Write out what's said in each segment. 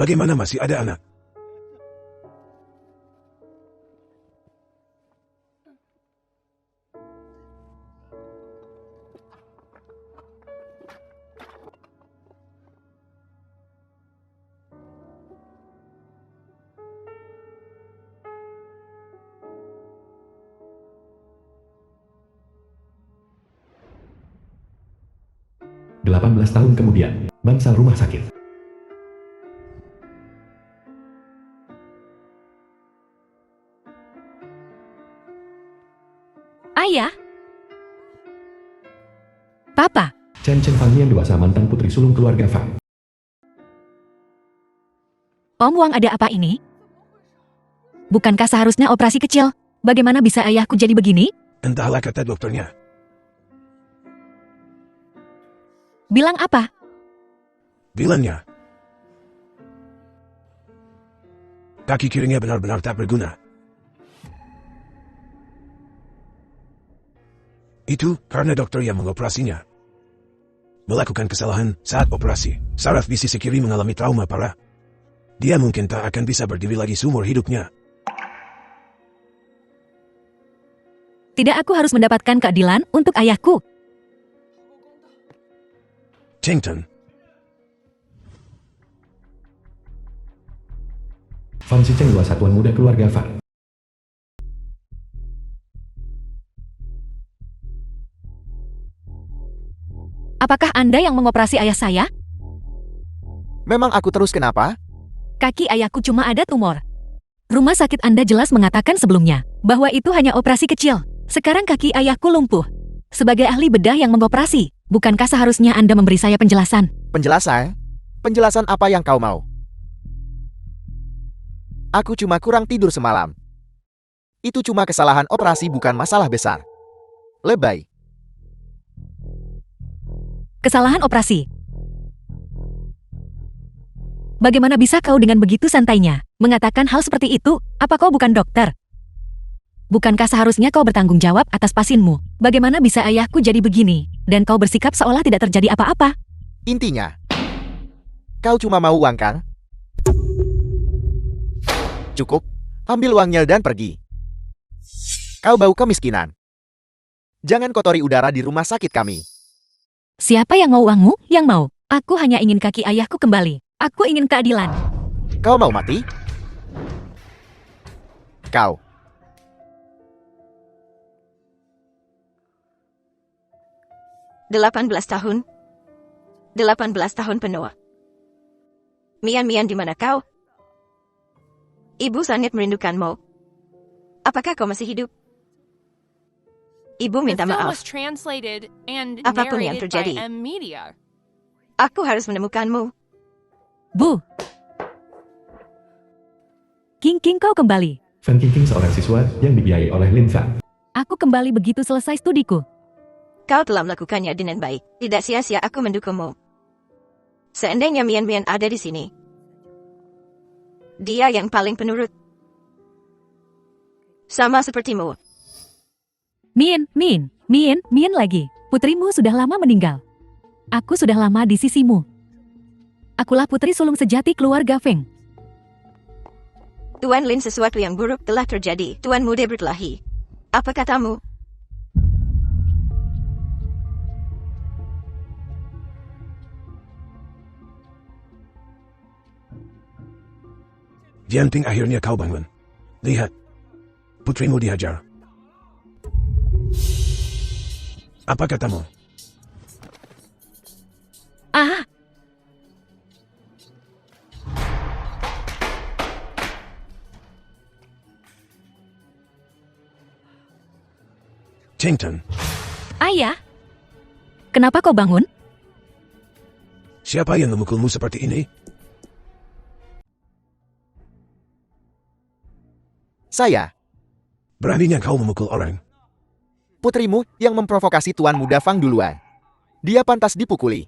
Bagaimana masih ada anak? Delapan belas tahun kemudian, bangsal rumah sakit. Ayah? Papa? Chen Fan yang dewasa mantan putri sulung keluarga Fang. Om Wang, ada apa ini? Bukankah seharusnya operasi kecil? Bagaimana bisa ayahku jadi begini? Entahlah kata dokternya. Bilang apa? Bilangnya. Kaki kirinya benar-benar tak berguna. Itu karena dokter yang mengoperasinya melakukan kesalahan saat operasi. Saraf di sisi kiri mengalami trauma parah. Dia mungkin tak akan bisa berdiri lagi seumur hidupnya. Tidak, aku harus mendapatkan keadilan untuk ayahku. Chengton, Fan Sicheng dua satuan muda keluarga Fang. Apakah Anda yang mengoperasi ayah saya? Memang aku terus kenapa? Kaki ayahku cuma ada tumor. Rumah sakit Anda jelas mengatakan sebelumnya bahwa itu hanya operasi kecil. Sekarang kaki ayahku lumpuh. Sebagai ahli bedah yang mengoperasi, bukankah seharusnya Anda memberi saya penjelasan? Penjelasan? Penjelasan apa yang kau mau? Aku cuma kurang tidur semalam. Itu cuma kesalahan operasi, bukan masalah besar. Lebay. Kesalahan operasi. Bagaimana bisa kau dengan begitu santainya mengatakan hal seperti itu? Apa kau bukan dokter? Bukankah seharusnya kau bertanggung jawab atas pasienmu? Bagaimana bisa ayahku jadi begini, dan kau bersikap seolah tidak terjadi apa-apa? Intinya, kau cuma mau uang kan? Cukup, ambil uangnya dan pergi. Kau bau kemiskinan. Jangan kotori udara di rumah sakit kami. Siapa yang mau uangmu? Yang mau. Aku hanya ingin kaki ayahku kembali. Aku ingin keadilan. Kau mau mati? Kau. Delapan belas tahun. 18 tahun penuh. Mian, di mana kau? Ibu sangat merindukanmu. Apakah kau masih hidup? Ibu minta maaf. Apapun yang terjadi. Aku harus menemukanmu. Bu. King, kau kembali. Fan Qingqing seorang siswa yang dibiayai oleh Lin Fang. Aku kembali begitu selesai studiku. Kau telah melakukannya dengan baik. Tidak sia-sia aku mendukungmu. Seandainya Mian ada di sini, dia yang paling penurut. Sama sepertimu. Mian lagi. Putrimu sudah lama meninggal. Aku sudah lama di sisimu. Akulah putri sulung sejati keluarga Feng. Tuan Lin, sesuatu yang buruk telah terjadi. Tuan muda berkelahi. Apa katamu? Jianping, akhirnya kau bangun. Lihat, putrimu dihajar. Apa katamu? Ah! Chengton, Ayah? Kenapa kau bangun? siapa yang memukulmu seperti ini? Saya. Beraninya kau memukul orang? Putrimu yang memprovokasi Tuan Muda Fang duluan. Dia pantas dipukuli.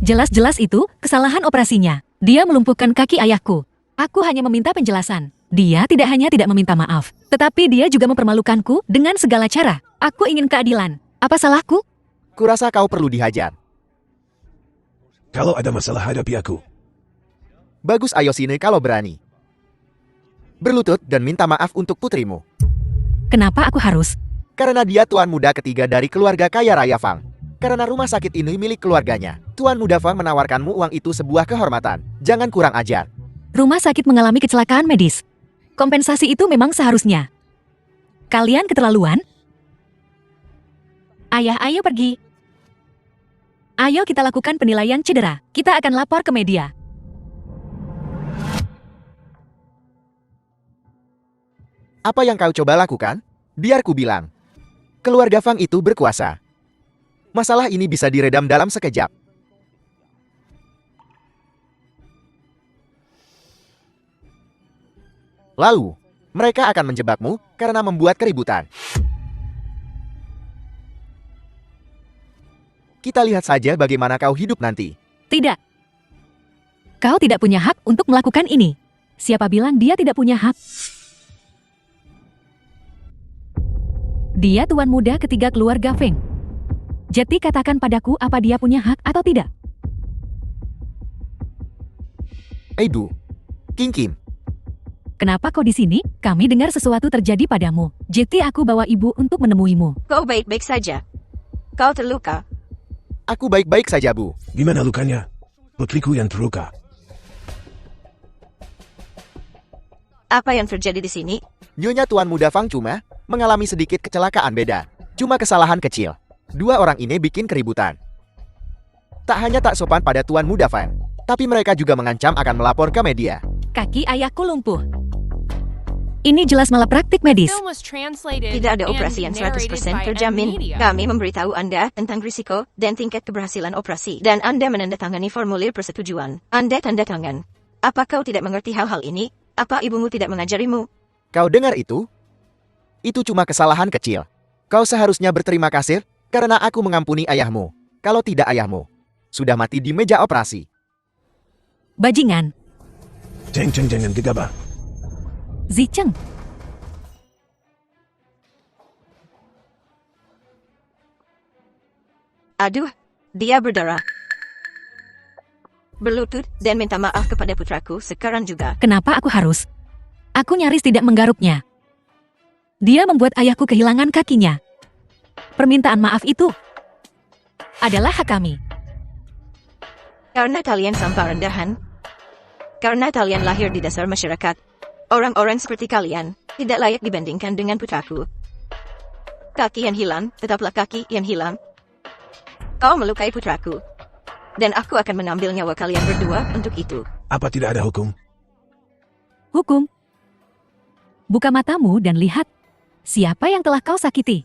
Jelas-jelas itu kesalahan operasinya. Dia melumpuhkan kaki ayahku. Aku hanya meminta penjelasan. Dia tidak hanya tidak meminta maaf, tetapi dia juga mempermalukanku dengan segala cara. Aku ingin keadilan. Apa salahku? Kurasa kau perlu dihajar. Kalau ada masalah, hadapi aku. Bagus, ayo sini kalau berani. Berlutut dan minta maaf untuk putrimu. Kenapa aku harus? Karena dia tuan muda ketiga dari keluarga kaya raya Fang. Karena rumah sakit ini milik keluarganya, Tuan muda Fang menawarkanmu uang itu sebuah kehormatan. Jangan kurang ajar. Rumah sakit mengalami kecelakaan medis. Kompensasi itu memang seharusnya. Kalian keterlaluan? Ayah, ayo pergi. Ayo kita lakukan penilaian cedera. Kita akan lapor ke media. Apa yang kau coba lakukan? Biar ku bilang. Keluarga Fang itu berkuasa. Masalah ini bisa diredam dalam sekejap. Lalu, mereka akan menjebakmu karena membuat keributan. Kita lihat saja bagaimana kau hidup nanti. Tidak. Kau tidak punya hak untuk melakukan ini. Siapa bilang dia tidak punya hak? Dia tuan muda ketiga keluarga Feng. Jadi katakan padaku apa dia punya hak atau tidak. Eidu, King Kim. Kenapa kau di sini? Kami dengar sesuatu terjadi padamu. Jadi aku bawa ibu untuk menemuimu. Kau baik-baik saja. Kau terluka. Aku baik-baik saja, Bu. Gimana lukanya? Putriku yang terluka. Apa yang terjadi di sini? Nyonya tuan muda Fang cuma mengalami sedikit kecelakaan beda. Cuma kesalahan kecil. Dua orang ini bikin keributan. Tak hanya tak sopan pada tuan muda Fang, tapi mereka juga mengancam akan melapor ke media. Kaki ayahku lumpuh. Ini jelas malapraktik medis. Tidak ada operasi yang 100% terjamin. Kami memberitahu Anda tentang risiko dan tingkat keberhasilan operasi. Dan Anda menandatangani formulir persetujuan. Anda tanda tangan. Apa kau tidak mengerti hal-hal ini? Apa ibumu tidak mengajarimu? Kau dengar itu? Itu cuma kesalahan kecil. Kau seharusnya berterima kasih karena aku mengampuni ayahmu. Kalau tidak, ayahmu sudah mati di meja operasi. Bajingan. Ceng jangan gegabah. Zicheng. Aduh, dia berdarah. Berlutut dan minta maaf kepada putraku sekarang juga. Kenapa aku harus? Aku nyaris tidak menggaruknya. Dia membuat ayahku kehilangan kakinya. Permintaan maaf itu adalah hak kami. Karena kalian sampah rendahan. Karena kalian lahir di dasar masyarakat. Orang-orang seperti kalian tidak layak dibandingkan dengan putraku. Kaki yang hilang, tetaplah kaki yang hilang. Kau melukai putraku. Dan aku akan mengambil nyawa kalian berdua untuk itu. Apa tidak ada hukum? Hukum. Buka matamu dan lihat. Siapa yang telah kau sakiti?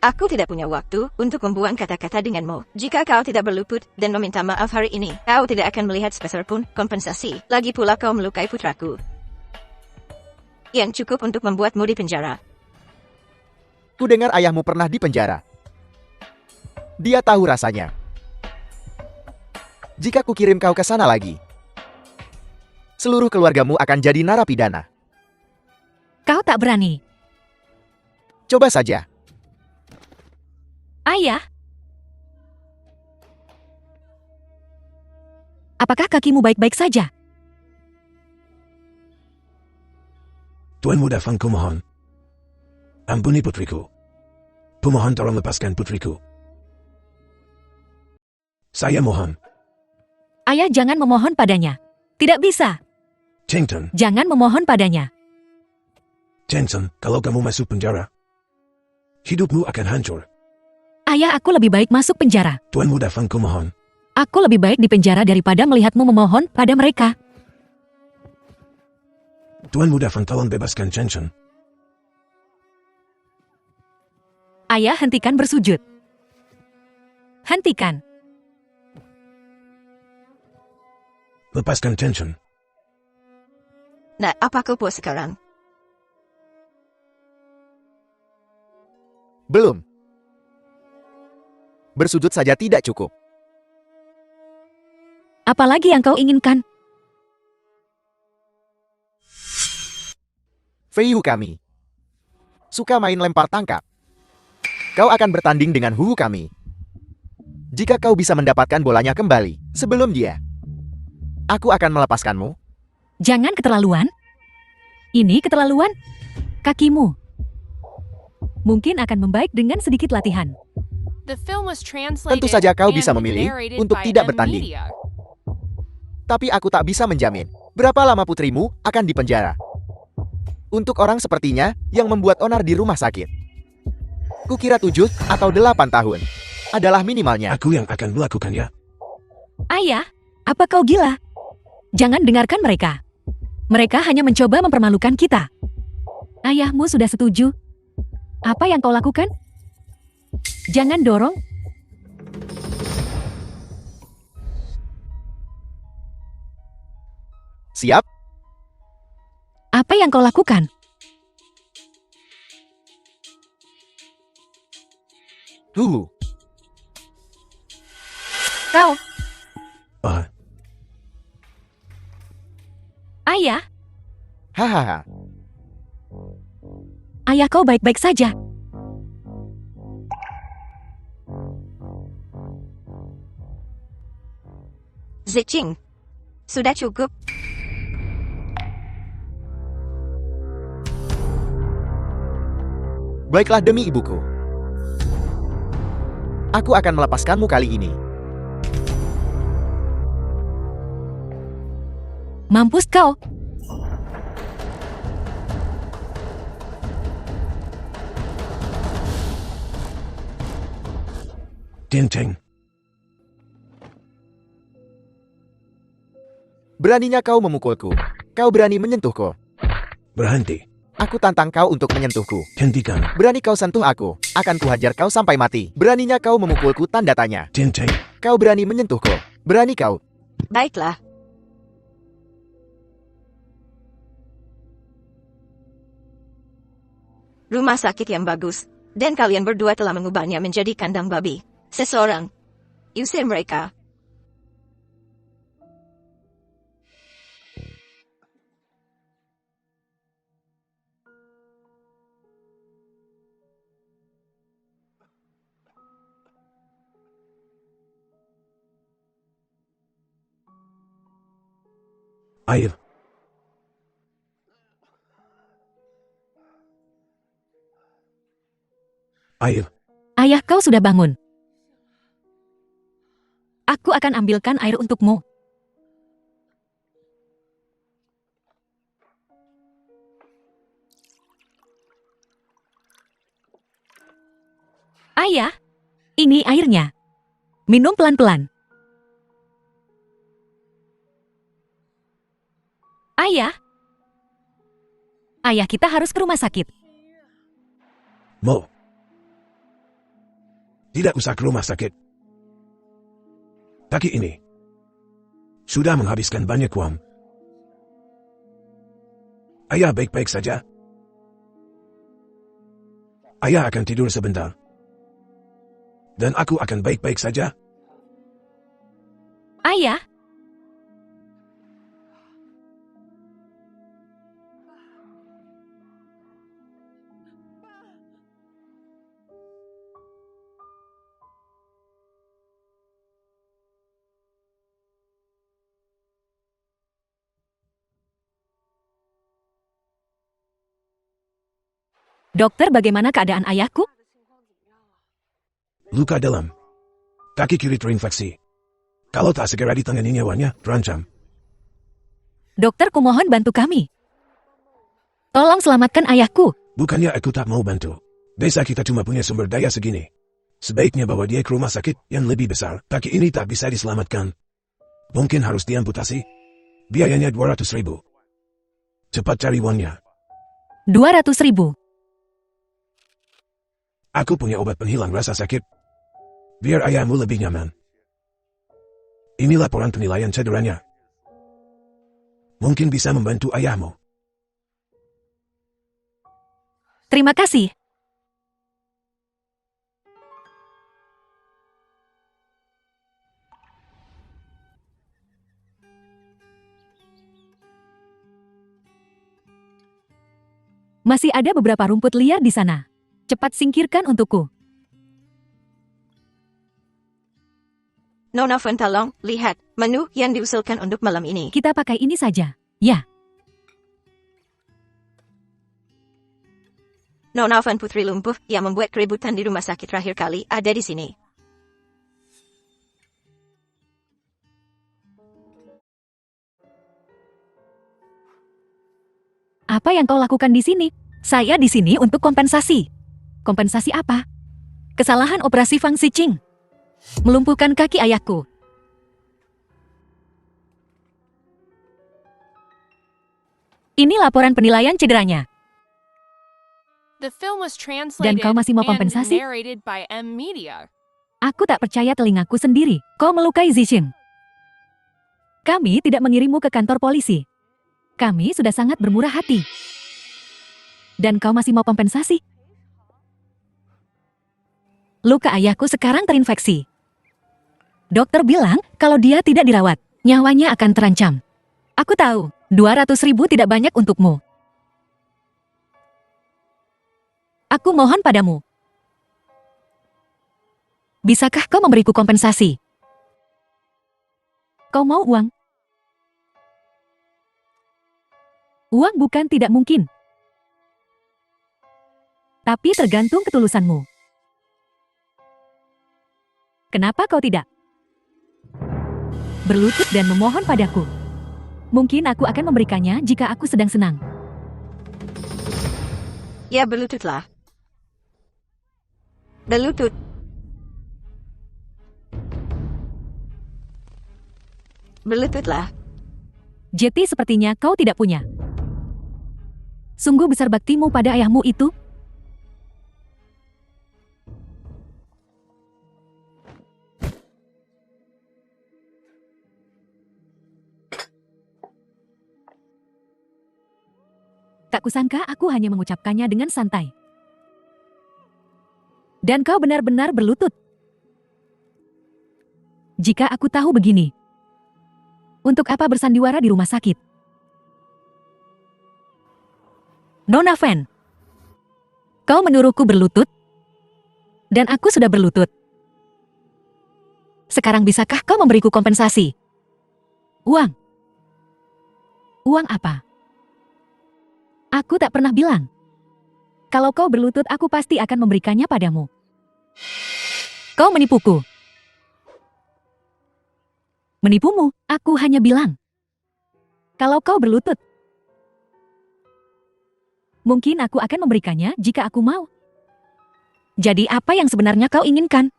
Aku tidak punya waktu untuk membuang kata-kata denganmu. Jika kau tidak berlutut dan meminta maaf hari ini, kau tidak akan melihat sebesar pun kompensasi. Lagi pula kau melukai putraku. Yang cukup untuk membuatmu di penjara. Ku dengar ayahmu pernah di penjara. Dia tahu rasanya. Jika ku kirim kau ke sana lagi, seluruh keluargamu akan jadi narapidana. Kau tak berani. Coba saja. Ayah. Apakah kakimu baik-baik saja? Tuan muda Fang, kumohon. Ampuni putriku. Kumohon tolong lepaskan putriku. Saya mohon. Ayah, jangan memohon padanya. Tidak bisa. Chengton, Jangan memohon padanya. Jensen, kalau kamu masuk penjara, hidupmu akan hancur. Ayah, aku lebih baik masuk penjara. Tuan muda Fang, kumohon. Aku lebih baik di penjara daripada melihatmu memohon pada mereka. Tuan muda Fang, tolong bebaskan Jensen. Ayah, hentikan bersujud. Hentikan. Lepaskan Jensen. Nah, apa kau puas sekarang? Belum. Bersujud saja tidak cukup. Apalagi yang kau inginkan? Fei Hu kami suka main lempar tangkap. Kau akan bertanding dengan Hu kami. Jika kau bisa mendapatkan bolanya kembali sebelum dia Aku akan melepaskanmu. Jangan keterlaluan. Ini keterlaluan. Kakimu mungkin akan membaik dengan sedikit latihan. Tentu saja kau bisa memilih untuk tidak bertanding. Tapi aku tak bisa menjamin berapa lama putrimu akan dipenjara. Untuk orang sepertinya yang membuat onar di rumah sakit, kukira 7 atau 8 tahun adalah minimalnya. Aku yang akan melakukannya. Ayah, apa kau gila? Jangan dengarkan mereka. Mereka hanya mencoba mempermalukan kita. Ayahmu sudah setuju. Apa yang kau lakukan? Jangan dorong. Siap? Apa yang kau lakukan? Kau. Ah, Ayah, Hahaha. ayah kau baik-baik saja. Ziqing. Sudah cukup. Baiklah demi ibuku. Aku akan melepaskanmu kali ini. Mampus kau. Tinteng. Beraninya kau memukulku. Kau berani menyentuhku. Berhenti. Aku tantang kau untuk menyentuhku. Hentikan. Berani kau sentuh aku, akan kuhajar kau sampai mati. Beraninya kau memukulku, tanda tanya. Tinteng. Kau berani menyentuhku. Berani kau. Baiklah. Rumah sakit yang bagus. Dan kalian berdua telah mengubahnya menjadi kandang babi. Seseorang. Usir mereka. Air. Air. Ayah kau sudah bangun. Aku akan ambilkan air untukmu. Ayah, ini airnya. Minum pelan-pelan. Ayah. Ayah kita harus ke rumah sakit. Mo. Tidak usah ke rumah sakit. Kaki ini sudah menghabiskan banyak uang. Ayah baik-baik saja. Ayah akan tidur sebentar. Dan aku akan baik-baik saja. Ayah. Dokter, bagaimana keadaan ayahku? Luka dalam. Kaki kiri terinfeksi. Kalau tak segera ditangani nyawanya, terancam. Dokter, kumohon bantu kami. Tolong selamatkan ayahku. Bukannya aku tak mau bantu. Desa kita cuma punya sumber daya segini. Sebaiknya bawa dia ke rumah sakit yang lebih besar. Kaki ini tak bisa diselamatkan. Mungkin harus diamputasi. Biayanya 200.000. Cepat cari uangnya. 200.000. Aku punya obat penghilang rasa sakit. Biar ayahmu lebih nyaman. Ini laporan penilaian cederanya. Mungkin bisa membantu ayahmu. Terima kasih. Masih ada beberapa rumput liar di sana. Cepat singkirkan untukku. Nona Van, tolong, lihat, menu yang diusulkan untuk malam ini. Kita pakai ini saja. Ya, Nona Van, putri lumpuh yang membuat keributan di rumah sakit terakhir kali ada di sini. apa yang kau lakukan di sini? Saya di sini untuk kompensasi. Kompensasi apa? Kesalahan operasi Fang Siqing. Melumpuhkan kaki ayahku. Ini laporan penilaian cederanya. The film was translated kau masih mau and kompensasi? narrated by M Media. Aku tak percaya telingaku sendiri. Kau melukai Zixin. Kami tidak mengirimmu ke kantor polisi. Kami sudah sangat bermurah hati. Dan kau masih mau kompensasi? Luka ayahku sekarang terinfeksi. Dokter bilang kalau dia tidak dirawat, nyawanya akan terancam. Aku tahu, 200.000 tidak banyak untukmu. Aku mohon padamu. Bisakah kau memberiku kompensasi? Kau mau uang? Uang bukan tidak mungkin. Tapi tergantung ketulusanmu. Kenapa kau tidak berlutut dan memohon padaku? Mungkin aku akan memberikannya jika aku sedang senang. Ya, berlututlah. Berlutut. Berlututlah. Jeti, sepertinya kau tidak punya. Sungguh besar baktimu pada ayahmu itu. Tak kusangka aku hanya mengucapkannya dengan santai. Dan kau benar-benar berlutut. Jika aku tahu begini, untuk apa bersandiwara di rumah sakit? Nona Van, kau menyuruhku berlutut, dan aku sudah berlutut. Sekarang bisakah kau memberiku kompensasi? Uang. Uang apa? Aku tak pernah bilang. Kalau kau berlutut, aku pasti akan memberikannya padamu. Kau menipuku. Menipumu, aku hanya bilang. Kalau kau berlutut, mungkin aku akan memberikannya jika aku mau. Jadi apa yang sebenarnya kau inginkan?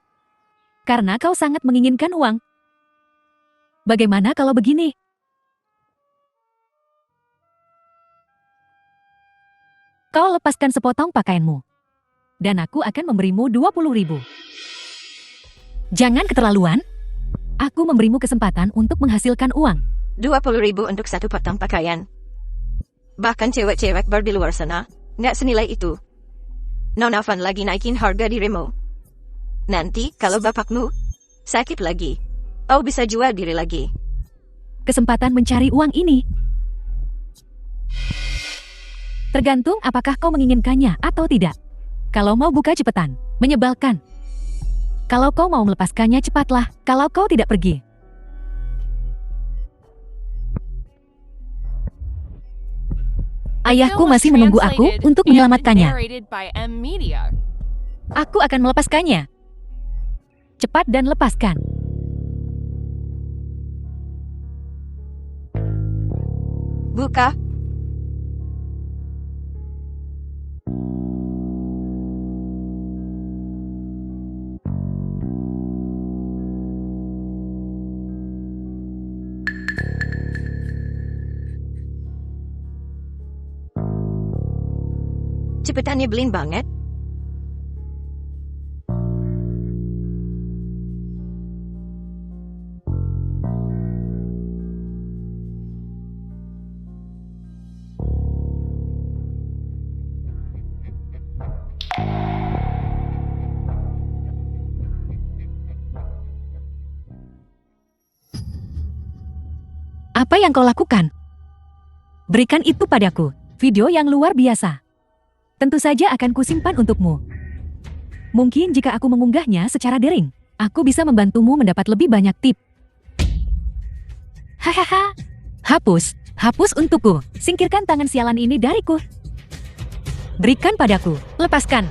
Karena kau sangat menginginkan uang. Bagaimana kalau begini? Kau lepaskan sepotong pakaianmu. Dan aku akan memberimu 20.000. Jangan keterlaluan. Aku memberimu kesempatan untuk menghasilkan uang. 20.000 untuk satu potong pakaian. Bahkan cewek-cewek bar di luar sana nggak senilai itu. Nona Van lagi naikin harga dirimu. Nanti kalau bapakmu sakit lagi, kau bisa jual diri lagi. Kesempatan mencari uang ini tergantung apakah kau menginginkannya atau tidak. Kalau mau buka cepetan, menyebalkan. Kalau kau mau melepaskannya cepatlah, kalau kau tidak pergi. Ayahku masih menunggu aku untuk menyelamatkannya. Aku akan melepaskannya. Cepat dan lepaskan. Buka. Cepetannya belin banget. Apa yang kau lakukan? Berikan itu padaku. Video yang luar biasa. Tentu saja akan kusimpan untukmu. Mungkin jika aku mengunggahnya secara daring. Aku bisa membantumu mendapat lebih banyak tip. Hahaha. Hapus. Hapus untukku. Singkirkan tangan sialan ini dariku. Berikan padaku. Lepaskan.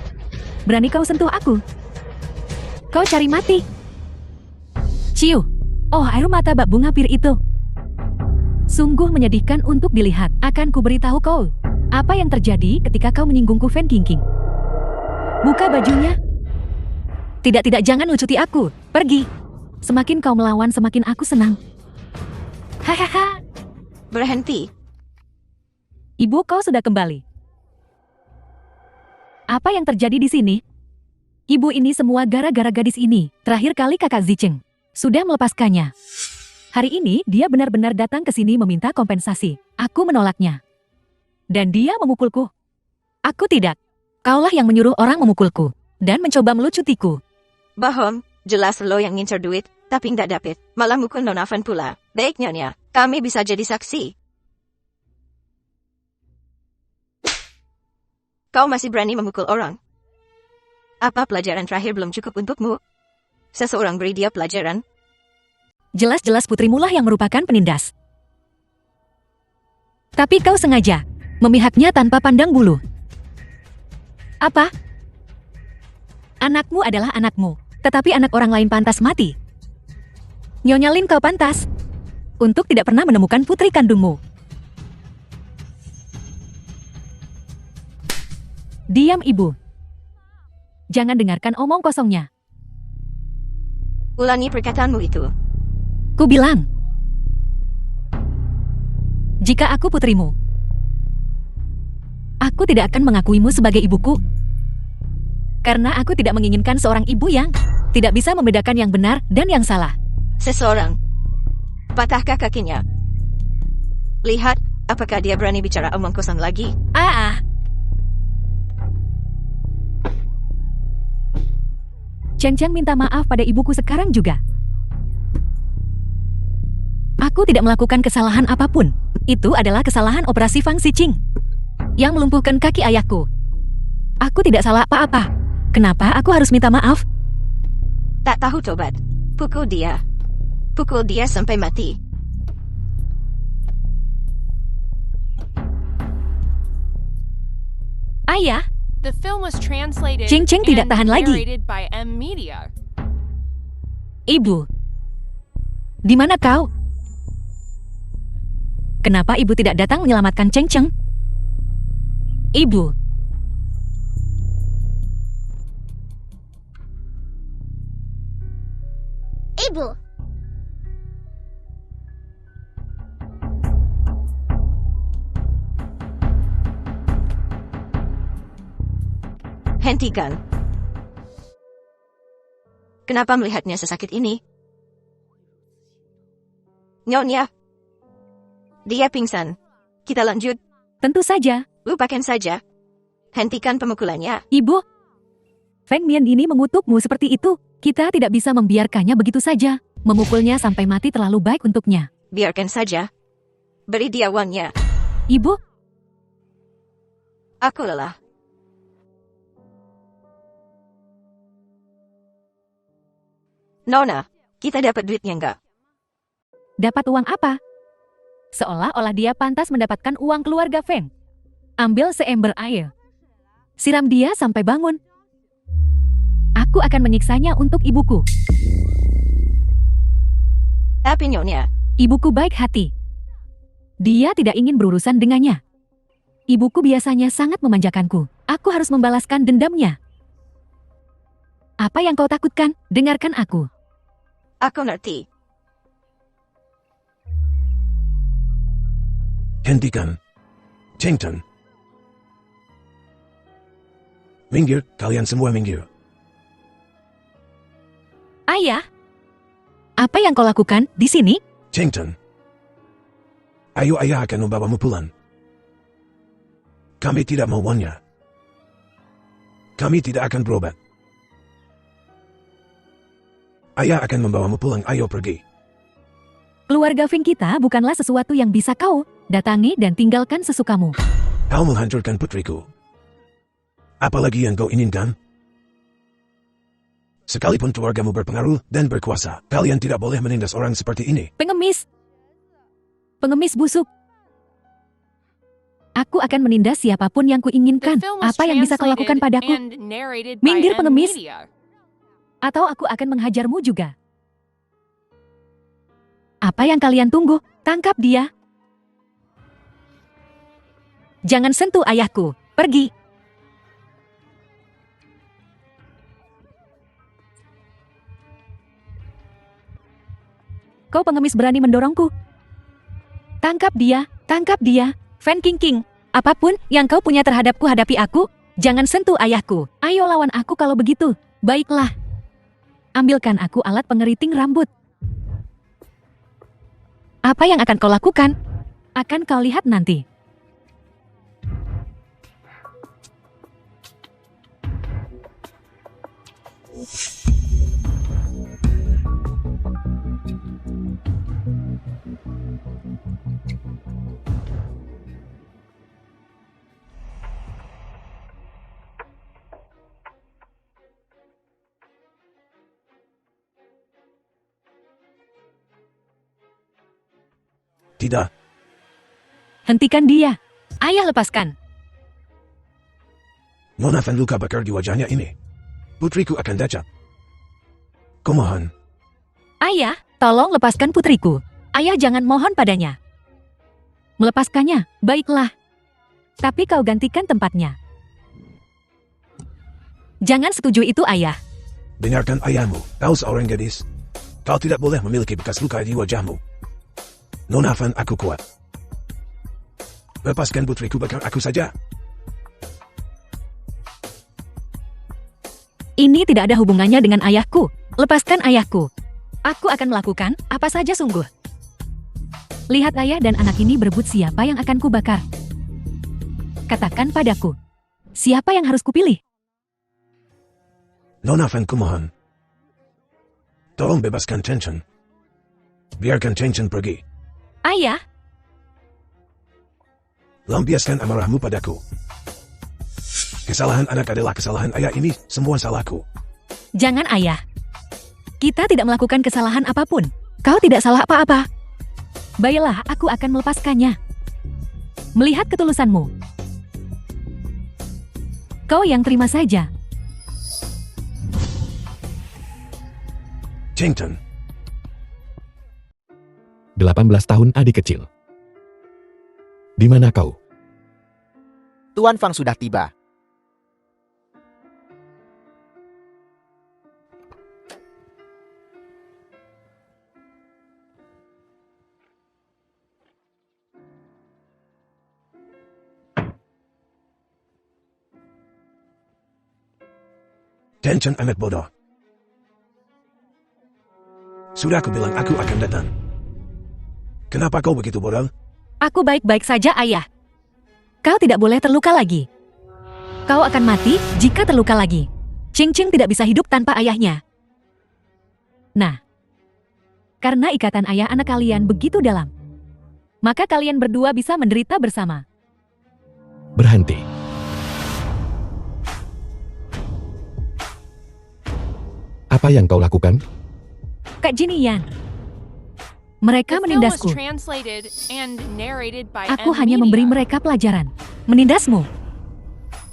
Berani kau sentuh aku? Kau cari mati. Ciu. Oh, air mata bak bunga pir itu. Sungguh menyedihkan untuk dilihat. Akan kuberitahu kau. Apa yang terjadi ketika kau menyinggungku, Fan King. Buka bajunya. Tidak, jangan lucuti aku. Pergi. Semakin kau melawan, semakin aku senang. Hahaha. Berhenti. Ibu, kau sudah kembali. Apa yang terjadi di sini? Ibu, ini semua gara-gara gadis ini. Terakhir kali kakak Zicheng sudah melepaskannya. Hari ini dia benar-benar datang ke sini meminta kompensasi. Aku menolaknya. Dan dia memukulku. Aku tidak. Kaulah yang menyuruh orang memukulku dan mencoba melucutiku. Bohong, jelas lo yang ngincer duit, tapi nggak dapet. Malah mukul Nona Van pula. Baik Nyonya, kami bisa jadi saksi. Kau masih berani memukul orang? Apa pelajaran terakhir belum cukup untukmu? Seseorang beri dia pelajaran. Jelas-jelas putrimulah yang merupakan penindas. Tapi kau sengaja memihaknya tanpa pandang bulu. Apa? Anakmu adalah anakmu, tetapi anak orang lain pantas mati. Nyonya Lin, kau pantas untuk tidak pernah menemukan putri kandungmu. Diam, Ibu. Jangan dengarkan omong kosongnya. Ulangi perkataanmu itu. Ku bilang, jika aku putrimu, aku tidak akan mengakuimu sebagai ibuku. Karena aku tidak menginginkan seorang ibu yang tidak bisa membedakan yang benar dan yang salah. Seseorang. Patahkah kakinya? Lihat, apakah dia berani bicara omong kosong lagi? Cheng Cheng minta maaf pada ibuku sekarang juga. Aku tidak melakukan kesalahan apapun. Itu adalah kesalahan operasi Fang Xiqing yang melumpuhkan kaki ayahku. Aku tidak salah apa-apa. Kenapa aku harus minta maaf? Tak tahu tobat. Pukul dia. Pukul dia sampai mati. Ayah, The film was translated Ching Ching tidak and tahan lagi. narrated by M Media. Ibu. Di mana kau? Kenapa ibu tidak datang menyelamatkan Cheng Cheng? Ibu. Ibu. Hentikan. Kenapa melihatnya sesakit ini? Nyonya. Dia pingsan. Kita lanjut. Tentu saja. Lupakan saja. Hentikan pemukulannya. Ibu. Feng Mian ini mengutukmu seperti itu. Kita tidak bisa membiarkannya begitu saja. Memukulnya sampai mati terlalu baik untuknya. Biarkan saja. Beri dia uangnya. Ibu. Aku lelah. Nona, kita dapat duitnya enggak? Dapat uang apa? Seolah-olah dia pantas mendapatkan uang keluarga Feng. Ambil seember air. Siram dia sampai bangun. Aku akan menyiksanya untuk ibuku. Tapi Nyonya, Ibuku baik hati. Dia tidak ingin berurusan dengannya. Ibuku biasanya sangat memanjakanku. Aku harus membalaskan dendamnya. Apa yang kau takutkan? Dengarkan aku. aku ngerti. Hentikan. Cheng Cheng. Minggir, kalian semua minggir. Ayah, apa yang kau lakukan di sini? Cheng Cheng. Ayo, ayah akan membawamu pulang. Kami tidak mau uangnya. Kami tidak akan berobat. Ayah akan membawamu pulang, ayo pergi. Keluarga Feng kita bukanlah sesuatu yang bisa kau datangi dan tinggalkan sesukamu. Kau menghancurkan putriku. Apalagi yang kau inginkan? Sekalipun keluargamu berpengaruh dan berkuasa, kalian tidak boleh menindas orang seperti ini. Pengemis. Pengemis busuk. Aku akan menindas siapapun yang The kuinginkan. film was Apa yang bisa kau lakukan translated padaku? and narrated Minggir, by M pengemis. Media. Atau aku akan menghajarmu juga. Apa yang kalian tunggu? Tangkap dia. Jangan sentuh ayahku. Pergi. Kau pengemis berani mendorongku. Tangkap dia. Tangkap dia. Fan King King. Apapun yang kau punya terhadapku, hadapi aku. Jangan sentuh ayahku. Ayo lawan aku kalau begitu. Baiklah. Ambilkan aku alat pengeriting rambut. Apa yang akan kau lakukan? Akan kau lihat nanti. Tidak. Hentikan dia. Ayah, lepaskan. Nona Van luka bakar di wajahnya ini. Putriku akan dacat. Kumohon. Ayah, tolong lepaskan putriku. Ayah, jangan mohon padanya. Melepaskannya, baiklah. Tapi kau gantikan tempatnya. Jangan setuju itu, ayah. Dengarkan ayahmu. Kau seorang gadis. Kau tidak boleh memiliki bekas luka di wajahmu. Nona Van, aku kuat. Lepaskan putriku bakar aku saja. Ini tidak ada hubungannya dengan ayahku. Lepaskan ayahku. Aku akan melakukan apa saja sungguh. Lihat ayah dan anak ini berebut siapa yang akan kubakar. Katakan padaku, siapa yang harus kupilih? Nona Van, kumohon. Tolong bebaskan Chen Chen. Biarkan Chen Chen pergi. Ayah, Lampiaskan amarahmu padaku. Kesalahan anak adalah kesalahan ayah, ini semua salahku. jangan ayah. Kita tidak melakukan kesalahan apapun. Kau tidak salah apa-apa. Baiklah, aku akan melepaskannya. Melihat ketulusanmu. Kau yang terima saja. Chen Chen. 18 tahun adik kecil. Di mana kau? Tuan Fang sudah tiba. Chen Chen amat bodoh. Sudah aku bilang aku akan datang. Kenapa kau begitu bodoh? Aku baik-baik saja, ayah. Kau tidak boleh terluka lagi. Kau akan mati jika terluka lagi. Ching Ching tidak bisa hidup tanpa ayahnya. Nah, karena ikatan ayah anak kalian begitu dalam, maka kalian berdua bisa menderita bersama. Berhenti. Apa yang kau lakukan? Kak Jinian, mereka The film was menindasku. translated and narrated by Aku M hanya memberi Media. mereka pelajaran. Menindasmu.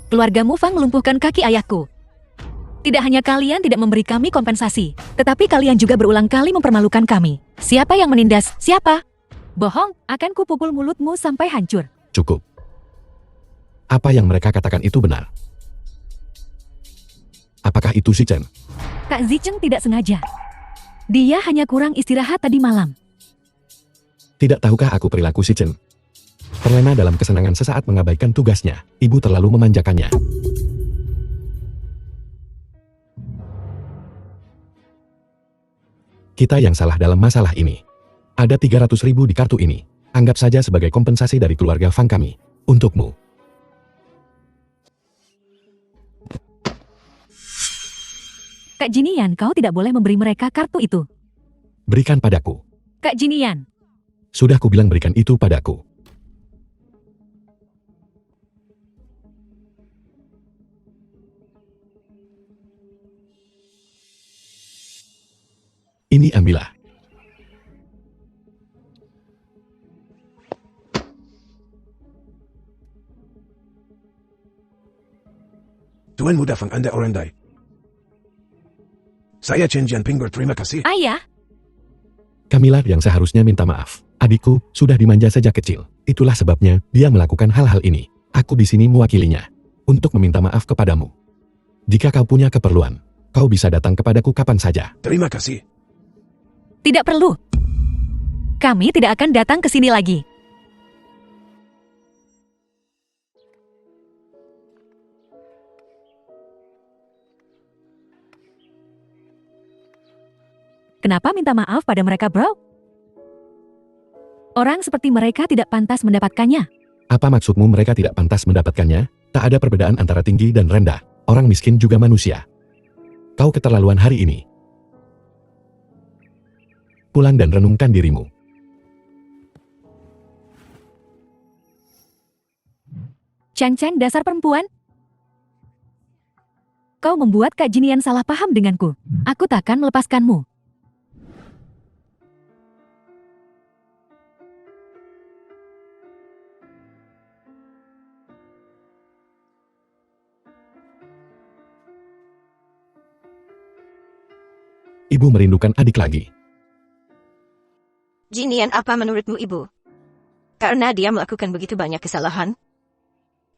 Keluargamu Fang melumpuhkan kaki ayahku. Tidak hanya kalian tidak memberi kami kompensasi, tetapi kalian juga berulang kali mempermalukan kami. Siapa yang menindas? Siapa? Bohong, akan kupukul mulutmu sampai hancur. Cukup. Apa yang mereka katakan itu benar? Apakah itu si Chen? Kak Zicheng tidak sengaja. Dia hanya kurang istirahat tadi malam. Tidak tahukah aku perilaku si Chen? Terlena dalam kesenangan sesaat mengabaikan tugasnya. Ibu terlalu memanjakannya. Kita yang salah dalam masalah ini. Ada 300.000 di kartu ini. Anggap saja sebagai kompensasi dari keluarga Fang kami. Untukmu. Kak Jinian, kau tidak boleh memberi mereka kartu itu. Berikan padaku. Kak Jinian, Sudah kubilang berikan itu padaku. Ini ambillah. Tuan Muda Fang, Anda orang Dai. Saya Chen Jianping berterima kasih. Ayah, Kamilah yang seharusnya minta maaf. Adikku sudah dimanja sejak kecil. Itulah sebabnya dia melakukan hal-hal ini. Aku di sini mewakilinya untuk meminta maaf kepadamu. Jika kau punya keperluan, kau bisa datang kepadaku kapan saja. Terima kasih. tidak perlu. Kami tidak akan datang ke sini lagi. Kenapa minta maaf pada mereka, bro? Orang seperti mereka tidak pantas mendapatkannya. Apa maksudmu mereka tidak pantas mendapatkannya? Tak ada perbedaan antara tinggi dan rendah. Orang miskin juga manusia. Kau keterlaluan hari ini. Pulang dan renungkan dirimu. Chan-Chan, dasar perempuan. Kau membuat Kak Jinian salah paham denganku. Aku takkan melepaskanmu. Ibu merindukan adik lagi. Jinian, apa menurutmu, Ibu? Karena dia melakukan begitu banyak kesalahan,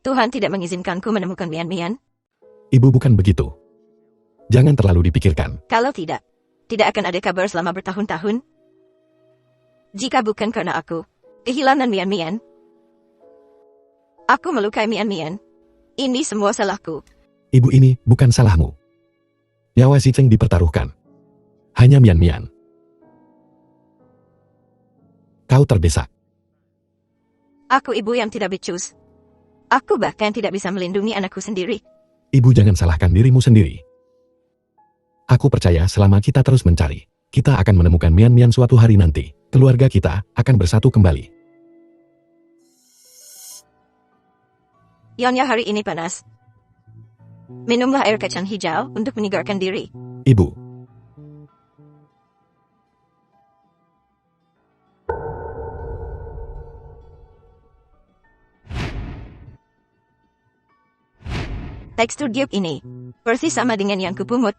Tuhan tidak mengizinkanku menemukan Mian-Mian. Ibu bukan begitu. Jangan terlalu dipikirkan. Kalau tidak akan ada kabar selama bertahun-tahun. Jika bukan karena aku kehilangan Mian-Mian, aku melukai Mian-Mian. Ini semua salahku. Ibu, ini bukan salahmu. Nyawa si Cheng dipertaruhkan. Hanya Mian-Mian. Kau terdesak. Aku ibu yang tidak becus. Aku bahkan tidak bisa melindungi anakku sendiri. Ibu, jangan salahkan dirimu sendiri. Aku percaya selama kita terus mencari, kita akan menemukan Mian-Mian suatu hari nanti. Keluarga kita akan bersatu kembali. Nyonya, hari ini panas. Minumlah air kacang hijau untuk menyegarkan diri. Ibu. Tekstur giok ini persis sama dengan yang kupungut.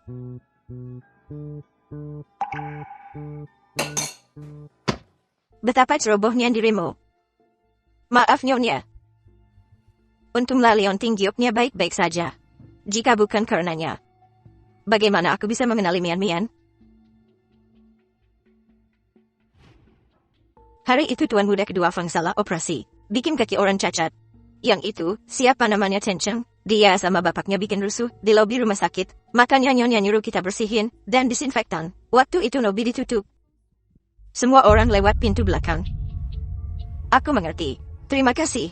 Betapa cerobohnya dirimu. Maaf, Nyonya. Untunglah Leonting gioknya baik-baik saja. Jika bukan karenanya, bagaimana aku bisa mengenali Mian-Mian? Hari itu Tuan Muda kedua Fang salah operasi, bikin kaki orang cacat. Yang itu, siapa namanya Chen Cheng? Dia sama bapaknya bikin rusuh di lobi rumah sakit. Makanya Nyonya nyuruh kita bersihin dan disinfektan. Waktu itu lobi ditutup. Semua orang lewat pintu belakang. Aku mengerti. Terima kasih.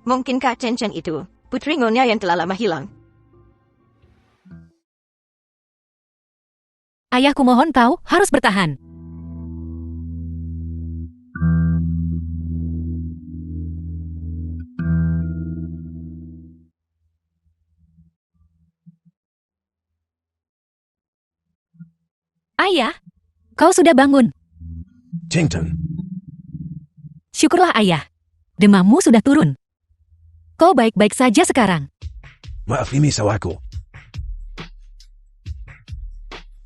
Mungkinkah Chen Cheng itu putri Nyonya yang telah lama hilang? Ayahku mohon kau harus bertahan. Ayah, kau sudah bangun. Chengton, Syukurlah ayah. Demammu sudah turun. Kau baik-baik saja sekarang. maaf ini salahku.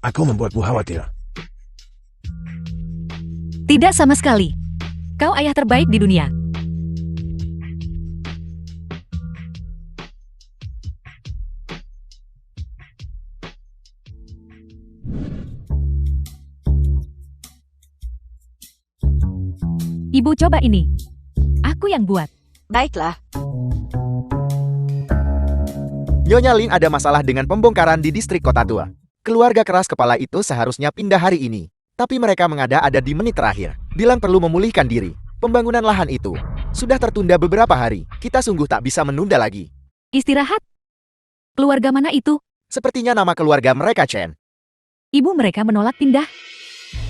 Aku membuatmu khawatir. Tidak sama sekali. Kau ayah terbaik di dunia. Ibu, coba ini. Aku yang buat. Baiklah. Nyonya Lin ada masalah dengan pembongkaran di distrik kota tua. Keluarga keras kepala itu seharusnya pindah hari ini. Tapi mereka mengada-ada di menit terakhir. Bilang perlu memulihkan diri. Pembangunan lahan itu sudah tertunda beberapa hari. Kita sungguh tak bisa menunda lagi. Istirahat. Keluarga mana itu? Sepertinya nama keluarga mereka Chen. Ibu mereka menolak pindah.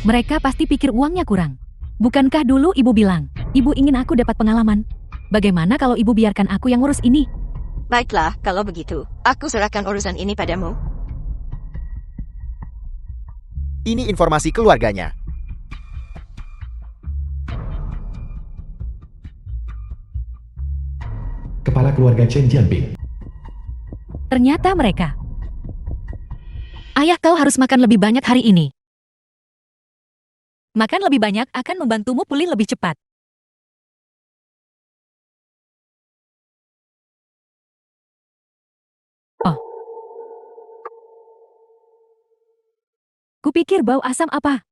Mereka pasti pikir uangnya kurang. Bukankah dulu ibu bilang, ibu ingin aku dapat pengalaman? Bagaimana kalau ibu biarkan aku yang ngurus ini? Baiklah, kalau begitu, aku serahkan urusan ini padamu. Ini informasi keluarganya. Kepala keluarga Chen Jianping. Ternyata mereka. Ayah, kau harus makan lebih banyak hari ini. Makan lebih banyak akan membantumu pulih lebih cepat. Oh. Kupikir bau asam apa?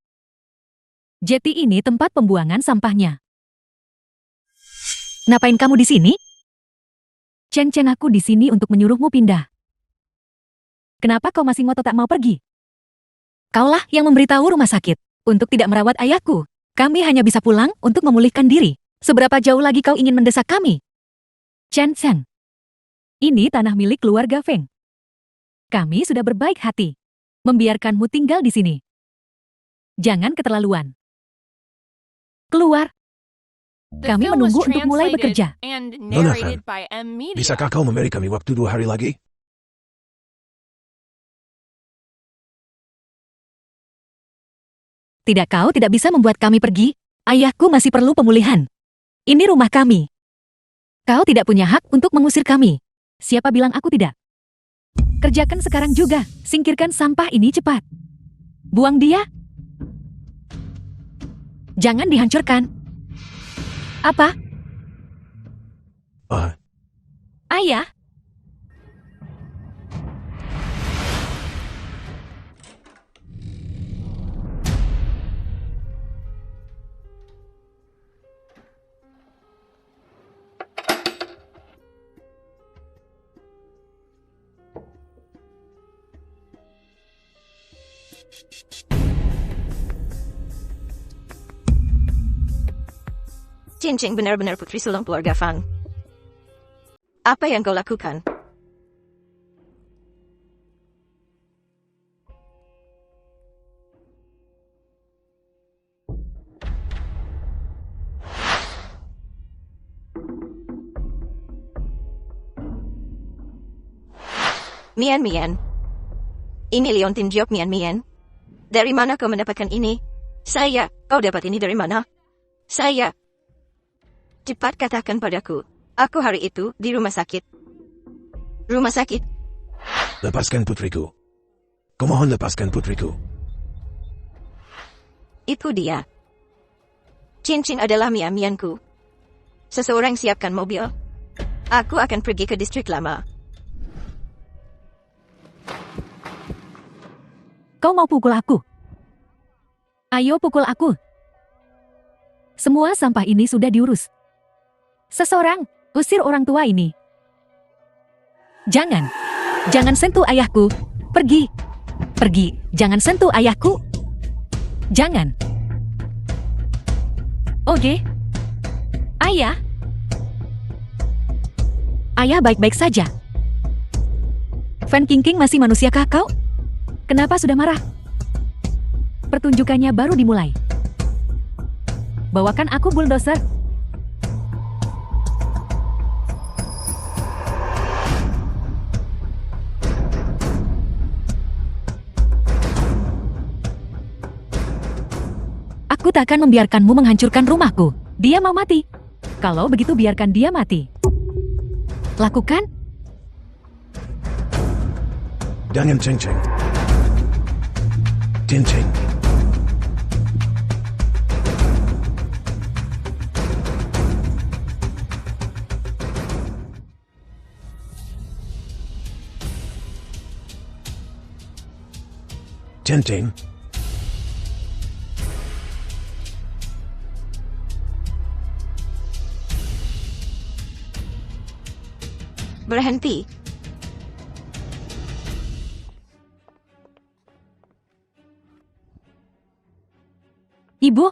Jeti ini tempat pembuangan sampahnya. Ngapain kamu di sini? Chen, aku di sini untuk menyuruhmu pindah. Kenapa kau masih ngotot tak mau pergi? Kaulah yang memberitahu rumah sakit untuk tidak merawat ayahku. Kami hanya bisa pulang untuk memulihkan diri. Seberapa jauh lagi kau ingin mendesak kami? Chen, ini tanah milik keluarga Feng. Kami sudah berbaik hati membiarkanmu tinggal di sini. Jangan keterlaluan. Keluar. The Kami film was menunggu untuk mulai translated bekerja. and Nona narrated Fan, by M Media. Bisakah kau memberi kami waktu 2 hari lagi? Tidak, kau tidak bisa membuat kami pergi. Ayahku masih perlu pemulihan. Ini rumah kami. Kau tidak punya hak untuk mengusir kami. Siapa bilang aku tidak? Kerjakan sekarang juga. Singkirkan sampah ini cepat. Buang dia. Jangan dihancurkan. Apa? Ayah? Cincin benar-benar putri sulung keluarga Fang. Apa yang kau lakukan? Mian. Ini Leontin Jiok Mian. Dari mana kau mendapatkan ini? Saya. Kau dapat ini dari mana? Saya. Cepat katakan padaku. Aku hari itu di rumah sakit. Rumah sakit? Lepaskan putriku. Kumohon lepaskan putriku. Itu dia. Cincin adalah mian-mianku. Seseorang siapkan mobil. Aku akan pergi ke distrik lama. Kau mau pukul aku? Ayo pukul aku. Semua sampah ini sudah diurus. Seseorang, usir orang tua ini. Jangan sentuh ayahku. Pergi. Jangan sentuh ayahku. Jangan. Oke. Ayah. Ayah baik-baik saja. Fan King masih manusiakah kau? Kenapa sudah marah? Pertunjukannya baru dimulai. Bawakan aku bulldozer. Aku tak akan membiarkanmu menghancurkan rumahku. Dia mau mati. Kalau begitu biarkan dia mati. Lakukan. Jangan ceng-ceng. Ceng-ceng. Ceng-ceng. Berhenti. Ibu,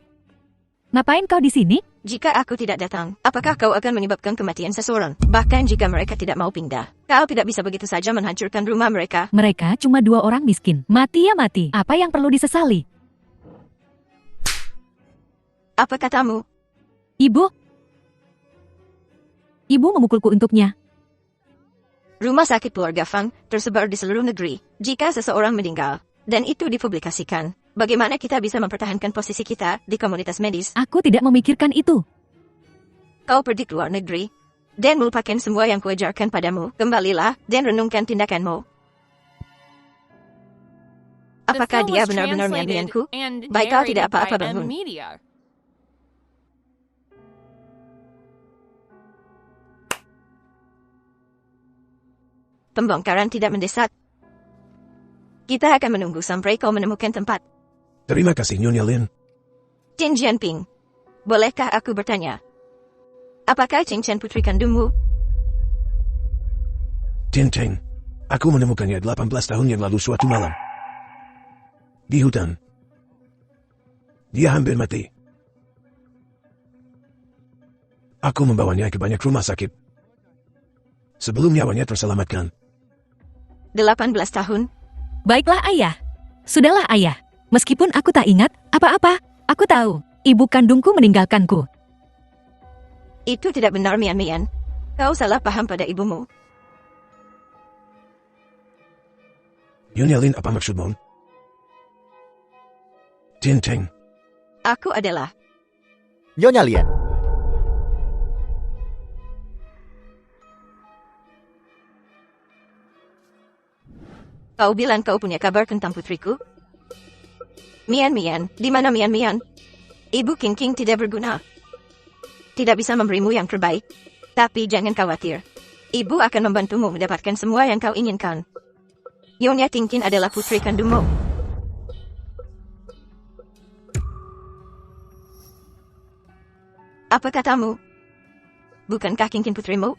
ngapain kau di sini? Jika aku tidak datang, apakah kau akan menyebabkan kematian seseorang? Bahkan jika mereka tidak mau pindah, kau tidak bisa begitu saja menghancurkan rumah mereka. Mereka cuma 2 orang miskin. Mati ya mati. Apa yang perlu disesali? Apa katamu? Ibu memukulku untuknya. Rumah sakit keluarga Fang tersebar di seluruh negeri. Jika seseorang meninggal, dan itu dipublikasikan, Bagaimana kita bisa mempertahankan posisi kita di komunitas medis? Aku tidak memikirkan itu. Kau pergi ke luar negeri dan melupakan semua yang kuajarkan padamu. Kembalilah dan renungkan tindakanmu. The Apakah film dia was benar-benar translated menyampaikanku? and Baik, kau tidak narrated by apa-apa, M Bangun. Media. Pembongkaran tidak mendesak. Kita akan menunggu sampai kau menemukan tempat. Terima kasih, Nyonya Lin. Tin Jianping, bolehkah aku bertanya? Apakah Cheng Chen putri kandungmu? Tin Teng. Aku menemukannya 18 tahun yang lalu suatu malam. Di hutan. Dia hampir mati. Aku membawanya ke banyak rumah sakit. Sebelum nyawanya terselamatkan. 18 tahun? Baiklah ayah. Sudahlah ayah. Meskipun aku tak ingat apa-apa, aku tahu. Ibu kandungku meninggalkanku. Itu tidak benar, Mian Mian. Kau salah paham pada ibumu. Nyonya Lin, apa maksudmu? Tin Teng. Aku adalah. Nyonya Lien. Kau bilang kau punya kabar tentang putriku? Mian Mian, di mana Mian Mian? Ibu King King tidak berguna. Tidak bisa memberimu yang terbaik. Tapi jangan khawatir. Ibu akan membantumu mendapatkan semua yang kau inginkan. Nyonya King King adalah putri kandungmu. Apa katamu? Bukankah King King putrimu?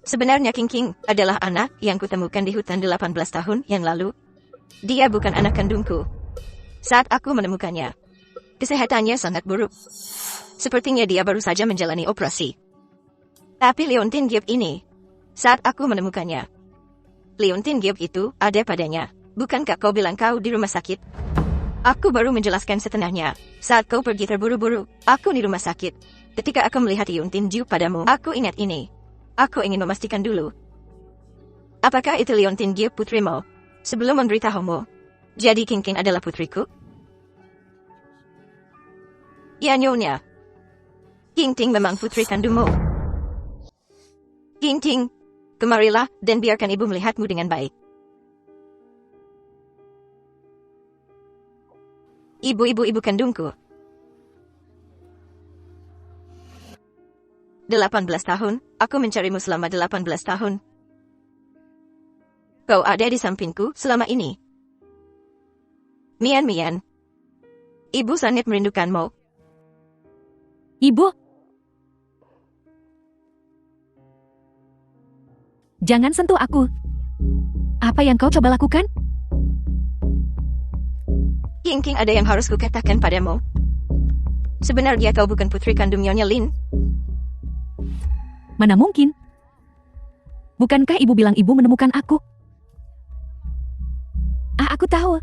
Sebenarnya King King adalah anak yang kutemukan di hutan 18 tahun yang lalu. Dia bukan anak kandungku. Saat aku menemukannya, kesehatannya sangat buruk. Sepertinya dia baru saja menjalani operasi. Tapi Leontin Gibb ini, saat aku menemukannya, Leontin Gibb itu ada padanya. Bukankah kau bilang kau di rumah sakit? Aku baru menjelaskan setengahnya. Saat kau pergi terburu-buru, aku di rumah sakit. Ketika aku melihat Leontin Gibb padamu, aku ingat ini. Aku ingin memastikan dulu. Apakah itu Leontin Gibb putrimu? Sebelum memberitahumu. Jadi King King adalah putriku? Ya, Nyonya. King King memang putri kandungmu. King King, kemarilah dan biarkan ibu melihatmu dengan baik. Ibu kandungku. 18 tahun, aku mencarimu selama 18 tahun. Kau ada di sampingku selama ini. Mian Mian. Ibu sangat merindukanmu. Ibu? Jangan sentuh aku. Apa yang kau coba lakukan? King King, ada yang harus kukatakan padamu. Sebenarnya kau bukan putri kandung Nyonya Lin. Mana mungkin? Bukankah ibu bilang ibu menemukan aku? Aku tahu.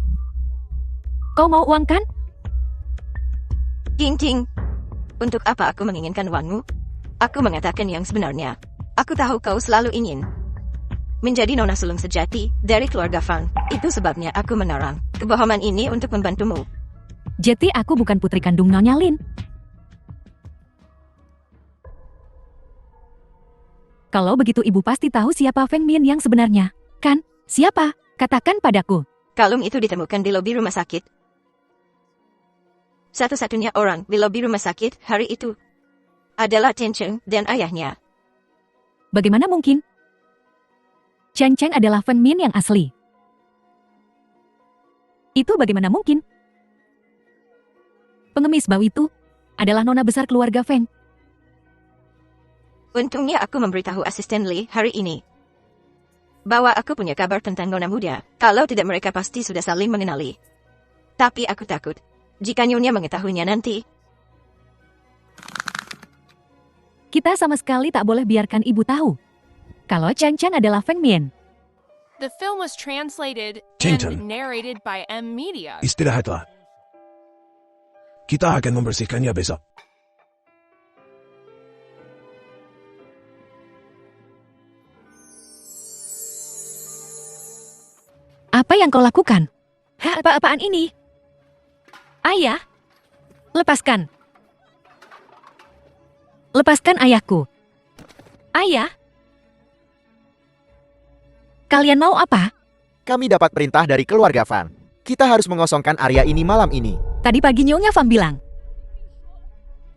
Kau mau uang kan? King King, untuk apa aku menginginkan uangmu? Aku mengatakan yang sebenarnya. Aku tahu kau selalu ingin menjadi nona sulung sejati dari keluarga Fang. Itu sebabnya aku menarang kebohongan ini untuk membantumu. Jadi aku bukan putri kandung Nyonya Lin. Kalau begitu ibu pasti tahu siapa Feng Min yang sebenarnya. Kan? Siapa? Katakan padaku. Kalung itu ditemukan di lobi rumah sakit. Satu-satunya orang di lobi rumah sakit hari itu adalah Chen Cheng dan ayahnya. Bagaimana mungkin? Cheng Cheng adalah Feng Min yang asli. Itu bagaimana mungkin? Pengemis bau itu adalah nona besar keluarga Feng. Untungnya aku memberitahu asisten Li hari ini bahwa aku punya kabar tentang nona muda. Kalau tidak mereka pasti sudah saling mengenali. Tapi aku takut jika Nyonya mengetahuinya nanti. Kita sama sekali tak boleh biarkan ibu tahu kalau Cheng Cheng adalah Feng Min. The film was translated Chinton. and narrated by M Media. Istirahatlah. Kita akan membersihkannya besok. Apa yang kau lakukan? Hah, apa-apaan ini? Ayah, lepaskan. Lepaskan ayahku. Ayah. Kalian mau apa? Kami dapat perintah dari keluarga Van. Kita harus mengosongkan area ini malam ini. Tadi pagi Nyonya Fang bilang.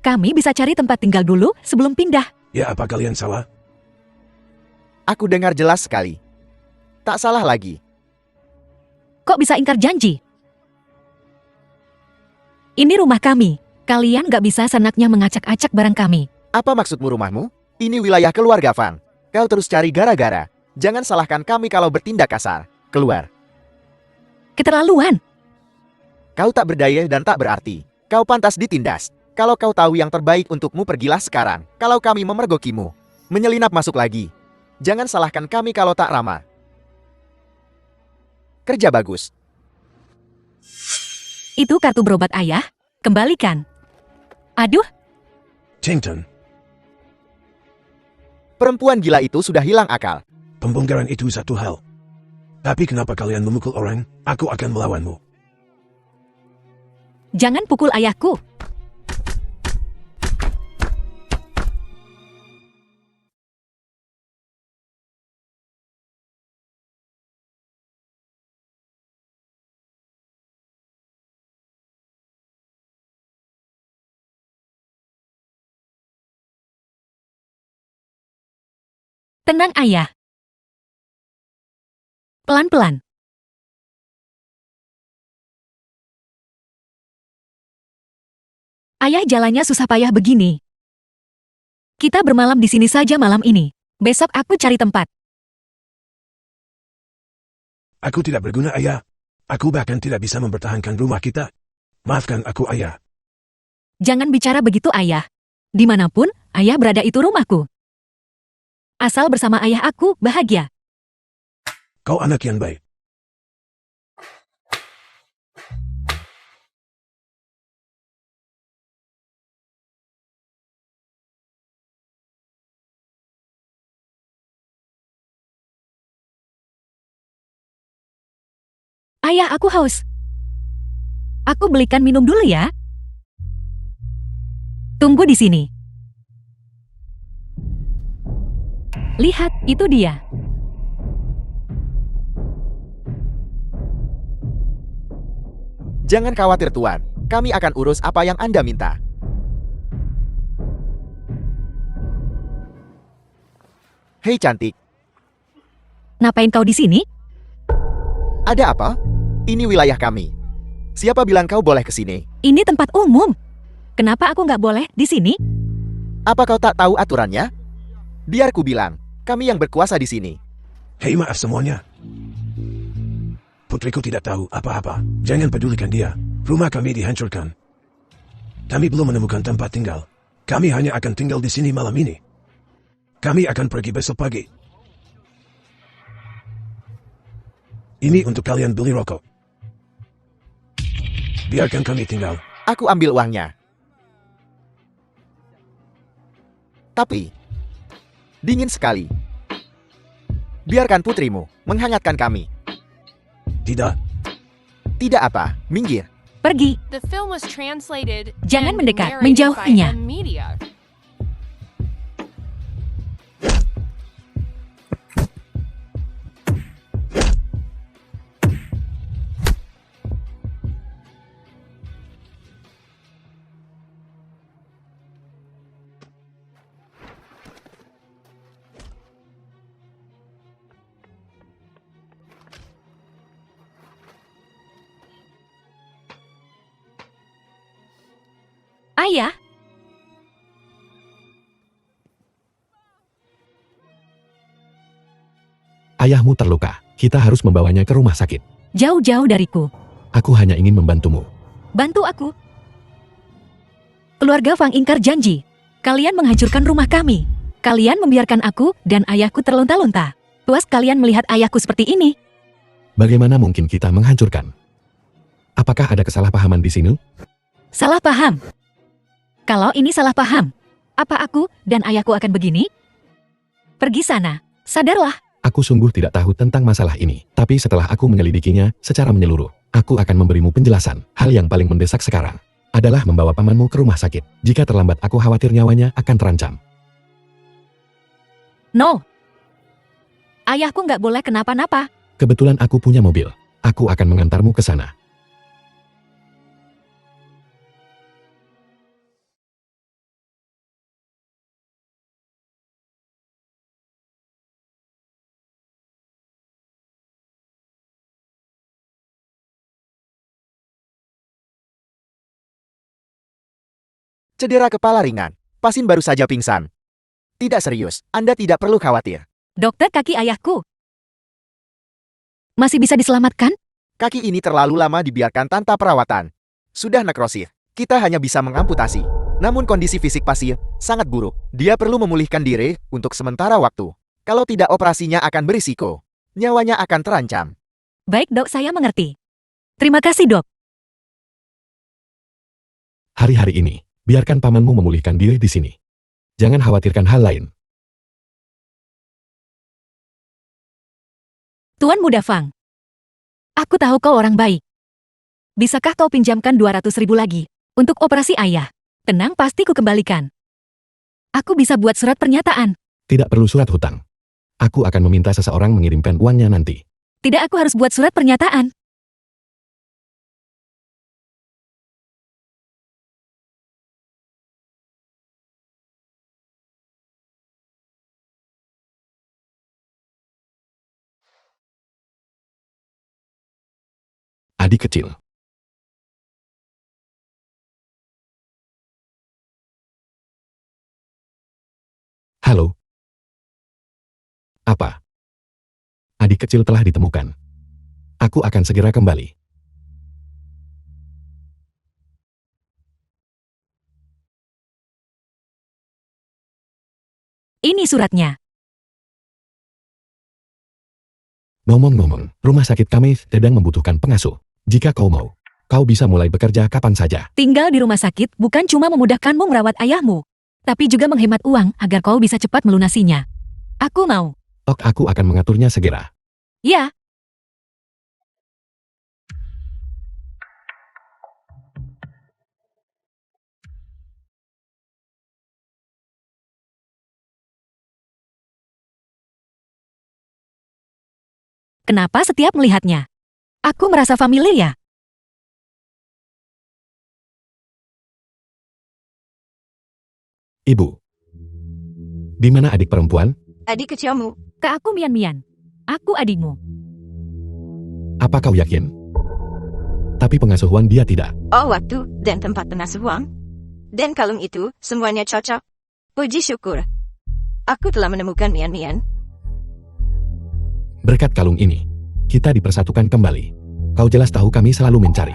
Kami bisa cari tempat tinggal dulu sebelum pindah. Ya apa kalian salah? Aku dengar jelas sekali. Tak salah lagi. Kok bisa ingkar janji? Ini rumah kami. Kalian gak bisa senaknya mengacak-acak barang kami. Apa maksudmu rumahmu? Ini wilayah keluarga Van. Kau terus cari gara-gara. Jangan salahkan kami kalau bertindak kasar. Keluar. Keterlaluan. Kau tak berdaya dan tak berarti. Kau pantas ditindas. Kalau kau tahu yang terbaik untukmu, pergilah sekarang. Kalau kami memergokimu, menyelinap masuk lagi. Jangan salahkan kami kalau tak ramah. Kerja bagus. Itu kartu berobat ayah. Kembalikan. Aduh, Chington, Perempuan gila itu sudah hilang akal. pembongkaran itu satu hal. Tapi kenapa kalian memukul orang? Aku akan melawanmu. jangan pukul ayahku. Tenang ayah. Pelan-pelan. Ayah jalannya susah payah begini. Kita bermalam di sini saja malam ini. Besok aku cari tempat. Aku tidak berguna, ayah. Aku bahkan tidak bisa mempertahankan rumah kita. Maafkan aku, ayah. Jangan bicara begitu ayah. Dimanapun ayah berada itu rumahku. Asal bersama ayah aku bahagia. Kau anak yang baik. Ayah, aku haus. Aku belikan minum dulu ya. Tunggu di sini. Lihat, itu dia. Jangan khawatir Tuan, kami akan urus apa yang Anda minta. Hei cantik, Ngapain kau di sini? ada apa? Ini wilayah kami. Siapa bilang kau boleh ke sini? Ini tempat umum. Kenapa aku nggak boleh di sini? Apa kau tak tahu aturannya? Biar ku bilang, kami yang berkuasa di sini. Hei, maaf semuanya. Putriku tidak tahu apa-apa. Jangan pedulikan dia. Rumah kami dihancurkan. Kami belum menemukan tempat tinggal. Kami hanya akan tinggal di sini malam ini. Kami akan pergi besok pagi. Ini untuk kalian beli rokok. Biarkan kami tinggal. Aku ambil uangnya. Tapi, dingin sekali. Biarkan putrimu menghangatkan kami. Tidak. Tidak apa, minggir. Pergi. The film was translated Jangan and mendekat, narrated menjauhinya. by M Media. Ayah, Ayahmu terluka. Kita harus membawanya ke rumah sakit. jauh-jauh dariku. Aku hanya ingin membantumu. Bantu aku. Keluarga Fang ingkar janji. Kalian menghancurkan rumah kami. Kalian membiarkan aku dan ayahku terlunta-lunta. Puas kalian melihat ayahku seperti ini? Bagaimana mungkin kita menghancurkan? Apakah ada kesalahpahaman di sini? Salah paham. Kalau ini salah paham, apa aku dan ayahku akan begini? Pergi sana. Sadarlah. Aku sungguh tidak tahu tentang masalah ini. Tapi setelah aku menyelidikinya secara menyeluruh, Aku akan memberimu penjelasan. Hal yang paling mendesak sekarang adalah membawa pamanmu ke rumah sakit. Jika terlambat, aku khawatir nyawanya akan terancam. No. Ayahku nggak boleh kenapa-napa. Kebetulan aku punya mobil. Aku akan mengantarmu ke sana. Cedera kepala ringan. Pasien baru saja pingsan. Tidak serius, Anda tidak perlu khawatir. Dokter, kaki ayahku masih bisa diselamatkan? Kaki ini terlalu lama dibiarkan tanpa perawatan. Sudah nekrosis. Kita hanya bisa mengamputasi. Namun kondisi fisik pasien sangat buruk. Dia perlu memulihkan diri untuk sementara waktu. Kalau tidak, operasinya akan berisiko. Nyawanya akan terancam. Baik dok, saya mengerti. Terima kasih dok. Hari-hari ini, biarkan pamanmu memulihkan diri di sini. Jangan khawatirkan hal lain. Tuan Muda Fang, aku tahu kau orang baik. Bisakah kau pinjamkan 200.000 lagi untuk operasi ayah? Tenang, pasti ku kembalikan. Aku bisa buat surat pernyataan. Tidak perlu surat hutang. Aku akan meminta seseorang mengirimkan uangnya nanti. Tidak, aku harus buat surat pernyataan. Adik kecil. Halo. Apa? Adik kecil telah ditemukan. Aku akan segera kembali. Ini suratnya. Ngomong-ngomong, rumah sakit kami sedang membutuhkan pengasuh. Jika kau mau, kau bisa mulai bekerja kapan saja. Tinggal di rumah sakit bukan cuma memudahkanmu merawat ayahmu, tapi juga menghemat uang agar kau bisa cepat melunasinya. Aku mau. Aku akan mengaturnya segera. Ya. Kenapa setiap melihatnya, aku merasa familiar? Ibu. Di mana adik perempuan? Adik kecilmu. Kak, aku Mian-Mian. Aku adikmu. Apa kau yakin? Tapi pengasuhan dia tidak. Oh, waktu dan tempat pengasuhan. Dan kalung itu, semuanya cocok. Puji syukur. Aku telah menemukan Mian-Mian. Berkat kalung ini, kita dipersatukan kembali. Kau jelas tahu kami selalu mencari.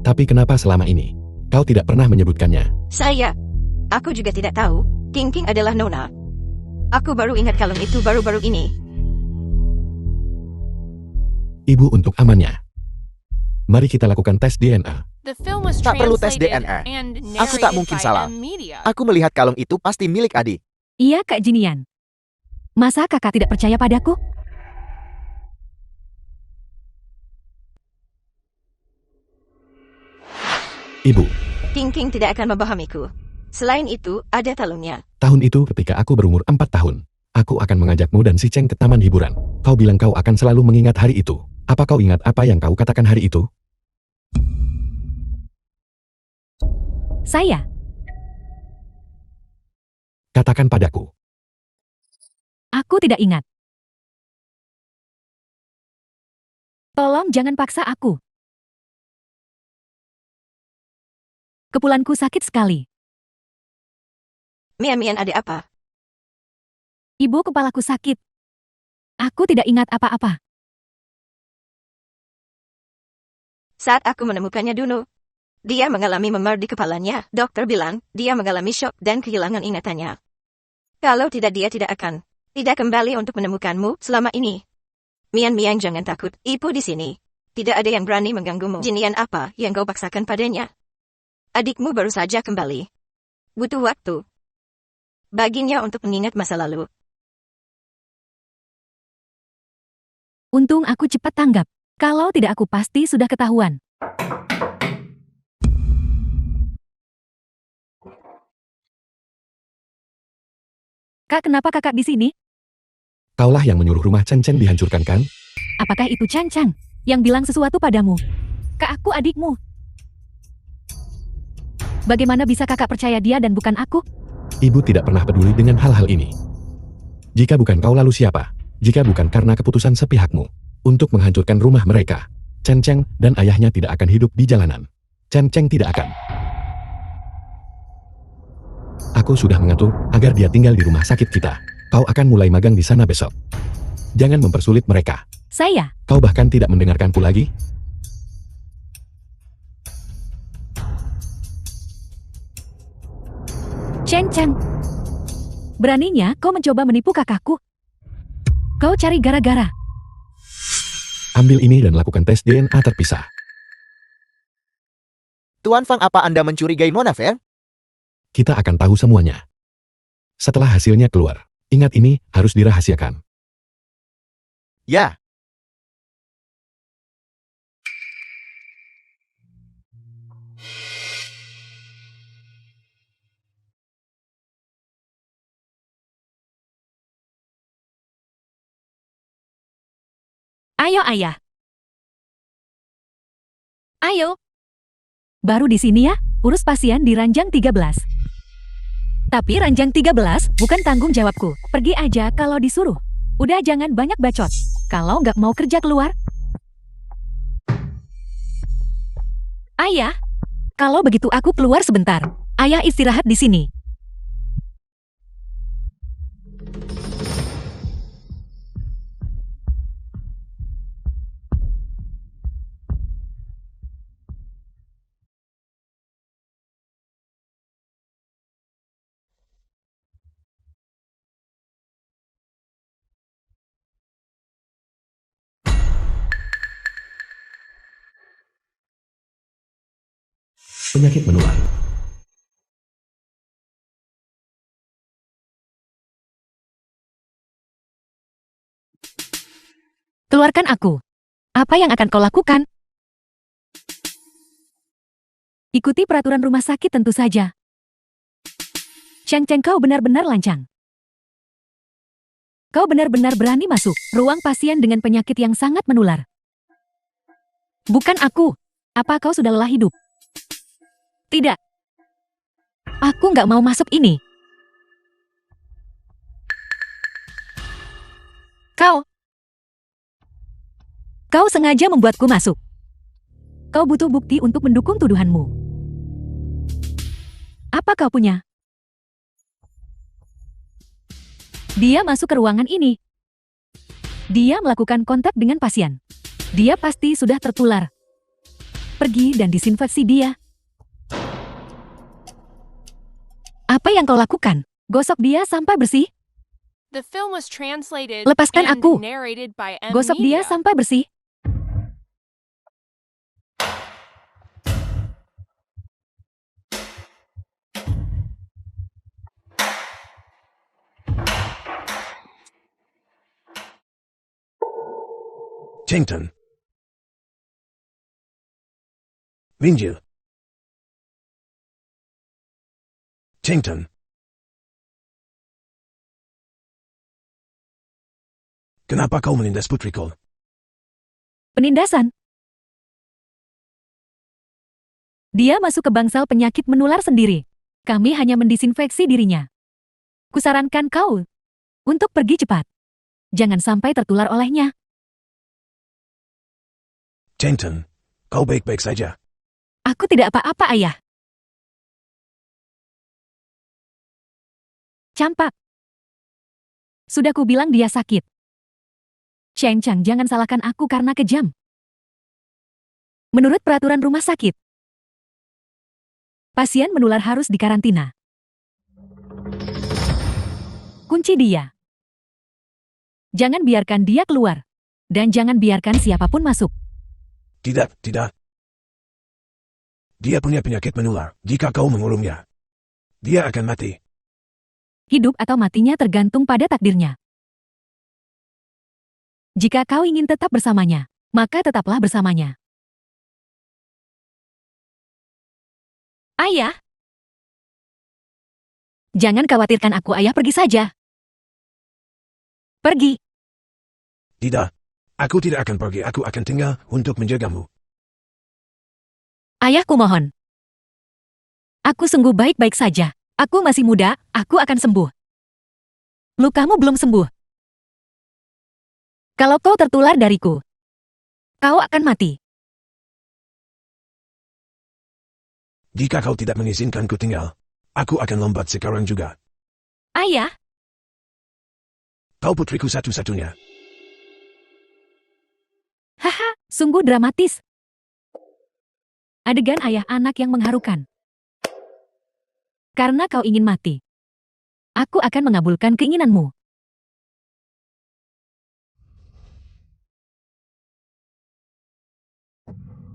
Tapi kenapa selama ini, kau tidak pernah menyebutkannya? Aku juga tidak tahu. King adalah Nona. Aku baru ingat kalung itu baru-baru ini. Ibu, untuk amannya, mari kita lakukan tes DNA. The film was Tak perlu tes translated DNA. and Aku tak narrated mungkin by salah. Media. Aku melihat kalung itu pasti milik adik. Iya, Kak Jinian. Masa kakak tidak percaya padaku? Ibu, King tidak akan memahamiku. Selain itu, ada talungnya. tahun itu ketika aku berumur 4 tahun, aku akan mengajakmu dan si Cheng ke taman hiburan. Kau bilang kau akan selalu mengingat hari itu. Apa kau ingat apa yang kau katakan hari itu? Saya. Katakan padaku. Aku tidak ingat. Tolong jangan paksa aku. Kepulanku sakit sekali. Mian ada apa? Ibu, kepalaku sakit. Aku tidak ingat apa-apa. Saat aku menemukannya dulu, dia mengalami memar di kepalanya. Dokter bilang, dia mengalami syok dan kehilangan ingatannya. Kalau tidak, dia tidak akan kembali untuk menemukanmu selama ini. Mian, jangan takut. Ibu di sini. Tidak ada yang berani mengganggumu. Jinian apa yang kau paksakan padanya? Adikmu baru saja kembali. Butuh waktu baginya untuk mengingat masa lalu. Untung aku cepat tanggap. Kalau tidak aku pasti sudah ketahuan. Kak, kenapa kakak di sini? Kaulah yang menyuruh rumah Chen Chen dihancurkan kan? Apakah itu Chan Chang yang bilang sesuatu padamu? Kak, aku adikmu. Bagaimana bisa kakak percaya dia dan bukan aku? Ibu tidak pernah peduli dengan hal-hal ini. Jika bukan kau lalu siapa? Jika bukan karena keputusan sepihakmu untuk menghancurkan rumah mereka, Chen Cheng dan ayahnya tidak akan hidup di jalanan. Chen Cheng tidak akan. Aku sudah mengatur agar dia tinggal di rumah sakit kita. Kau akan mulai magang di sana besok. Jangan mempersulit mereka. Saya? Kau bahkan tidak mendengarkanku lagi? Chen Chang. Beraninya kau mencoba menipu kakakku. Kau cari gara-gara. Ambil ini dan lakukan tes DNA terpisah. Tuan Fang, apa Anda mencurigai Nona Fair? Kita akan tahu semuanya. Setelah hasilnya keluar, ingat ini harus dirahasiakan. Ya. Ayo ayah. Ayo. Baru di sini ya, urus pasien di ranjang 13. Tapi ranjang 13 bukan tanggung jawabku. Pergi aja kalau disuruh. Udah jangan banyak bacot. Kalau nggak mau kerja keluar. Ayah. Kalau begitu aku keluar sebentar. Ayah istirahat di sini. Penyakit menular. Keluarkan aku. Apa yang akan kau lakukan? Ikuti peraturan rumah sakit tentu saja. Cheng Cheng, kau benar-benar lancang. Kau benar-benar berani masuk ruang pasien dengan penyakit yang sangat menular. Bukan aku. Apa kau sudah lelah hidup? Tidak. Aku nggak mau masuk ini. Kau sengaja membuatku masuk. Kau butuh bukti untuk mendukung tuduhanmu. Apa kau punya? Dia masuk ke ruangan ini. Dia melakukan kontak dengan pasien. Dia pasti sudah tertular. Pergi dan disinfeksi dia. Apa yang kau lakukan? Gosok dia sampai bersih. The film was translated Lepaskan and aku. narrated by M. Gosok dia Media. sampai bersih. Chengton. Minju. Chengton. Kenapa kau menindas putriku? Penindasan. Dia masuk ke bangsal penyakit menular sendiri. Kami hanya mendisinfeksi dirinya. Kusarankan kau untuk pergi cepat. Jangan sampai tertular olehnya. Chengton, kau baik-baik saja. Aku tidak apa-apa, ayah. Campak. Sudah kubilang dia sakit. Cheng Chang, jangan salahkan aku karena kejam. Menurut peraturan rumah sakit, pasien menular harus dikarantina. Kunci dia. Jangan biarkan dia keluar. Dan jangan biarkan siapapun masuk. Tidak, tidak. Dia punya penyakit menular. Jika kau mengurungnya, dia akan mati. Hidup atau matinya tergantung pada takdirnya. Jika kau ingin tetap bersamanya, maka tetaplah bersamanya. Ayah! Jangan khawatirkan aku, Ayah, pergi saja. Pergi. Tidak. Aku tidak akan pergi, aku akan tinggal untuk menjagamu. Ayahku mohon. Aku sungguh baik-baik saja. Aku masih muda, aku akan sembuh. Lukamu belum sembuh. Kalau kau tertular dariku, kau akan mati. Jika kau tidak mengizinkanku tinggal, aku akan lompat sekarang juga. Ayah! Kau putriku satu-satunya. Haha, sungguh dramatis. Adegan ayah anak yang mengharukan. Karena kau ingin mati, aku akan mengabulkan keinginanmu.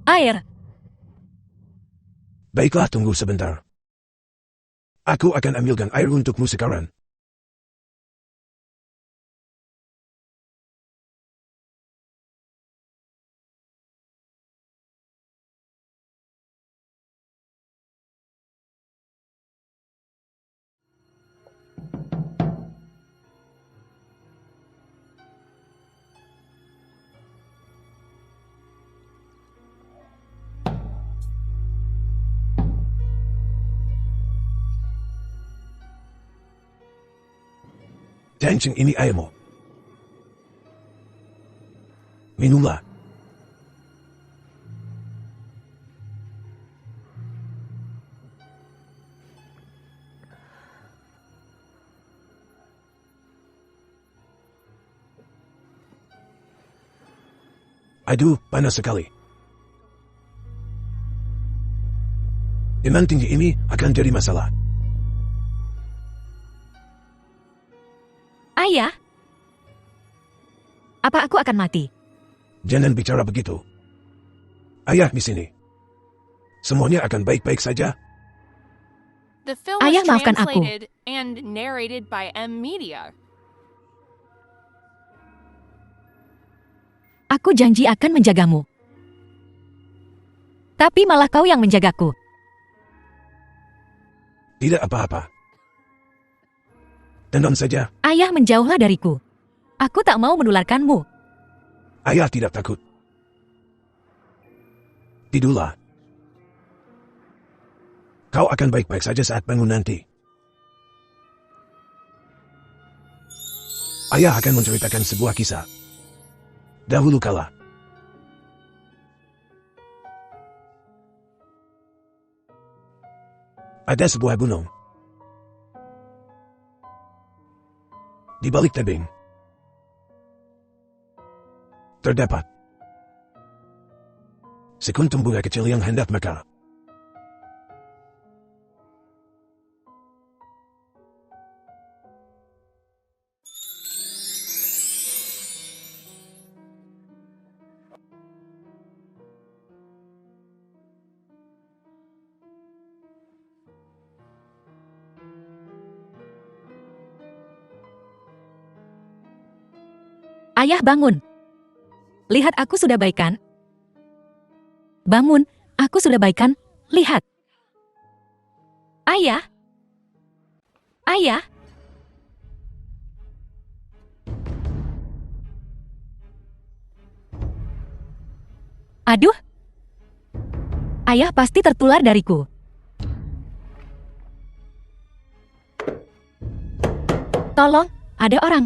Air. Baiklah, tunggu sebentar. Aku akan ambilkan air untukmu sekarang. Dancing ini airmu. Minumlah. Aduh, panas sekali. Demam tinggi ini akan jadi masalah. Ayah? Apa aku akan mati? Jangan bicara begitu. Ayah di sini. Semuanya akan baik-baik saja. The film Ayah, was maafkan aku. translated and narrated by M Media. Aku janji akan menjagamu. Tapi malah kau yang menjagaku. Tidak apa-apa. Tenang saja. Ayah, menjauhlah dariku. Aku tak mau menularkanmu. Ayah tidak takut. Tidurlah. Kau akan baik-baik saja saat bangun nanti. Ayah akan menceritakan sebuah kisah. Dahulu kala. Ada sebuah gunung. Di balik tebing, terdapat sekuntum bunga kecil yang hendak mekar. Ayah, bangun. Lihat, aku sudah baik kan? Bangun, aku sudah baik kan? Lihat. Ayah? Ayah? Aduh. Ayah pasti tertular dariku. Tolong, ada orang.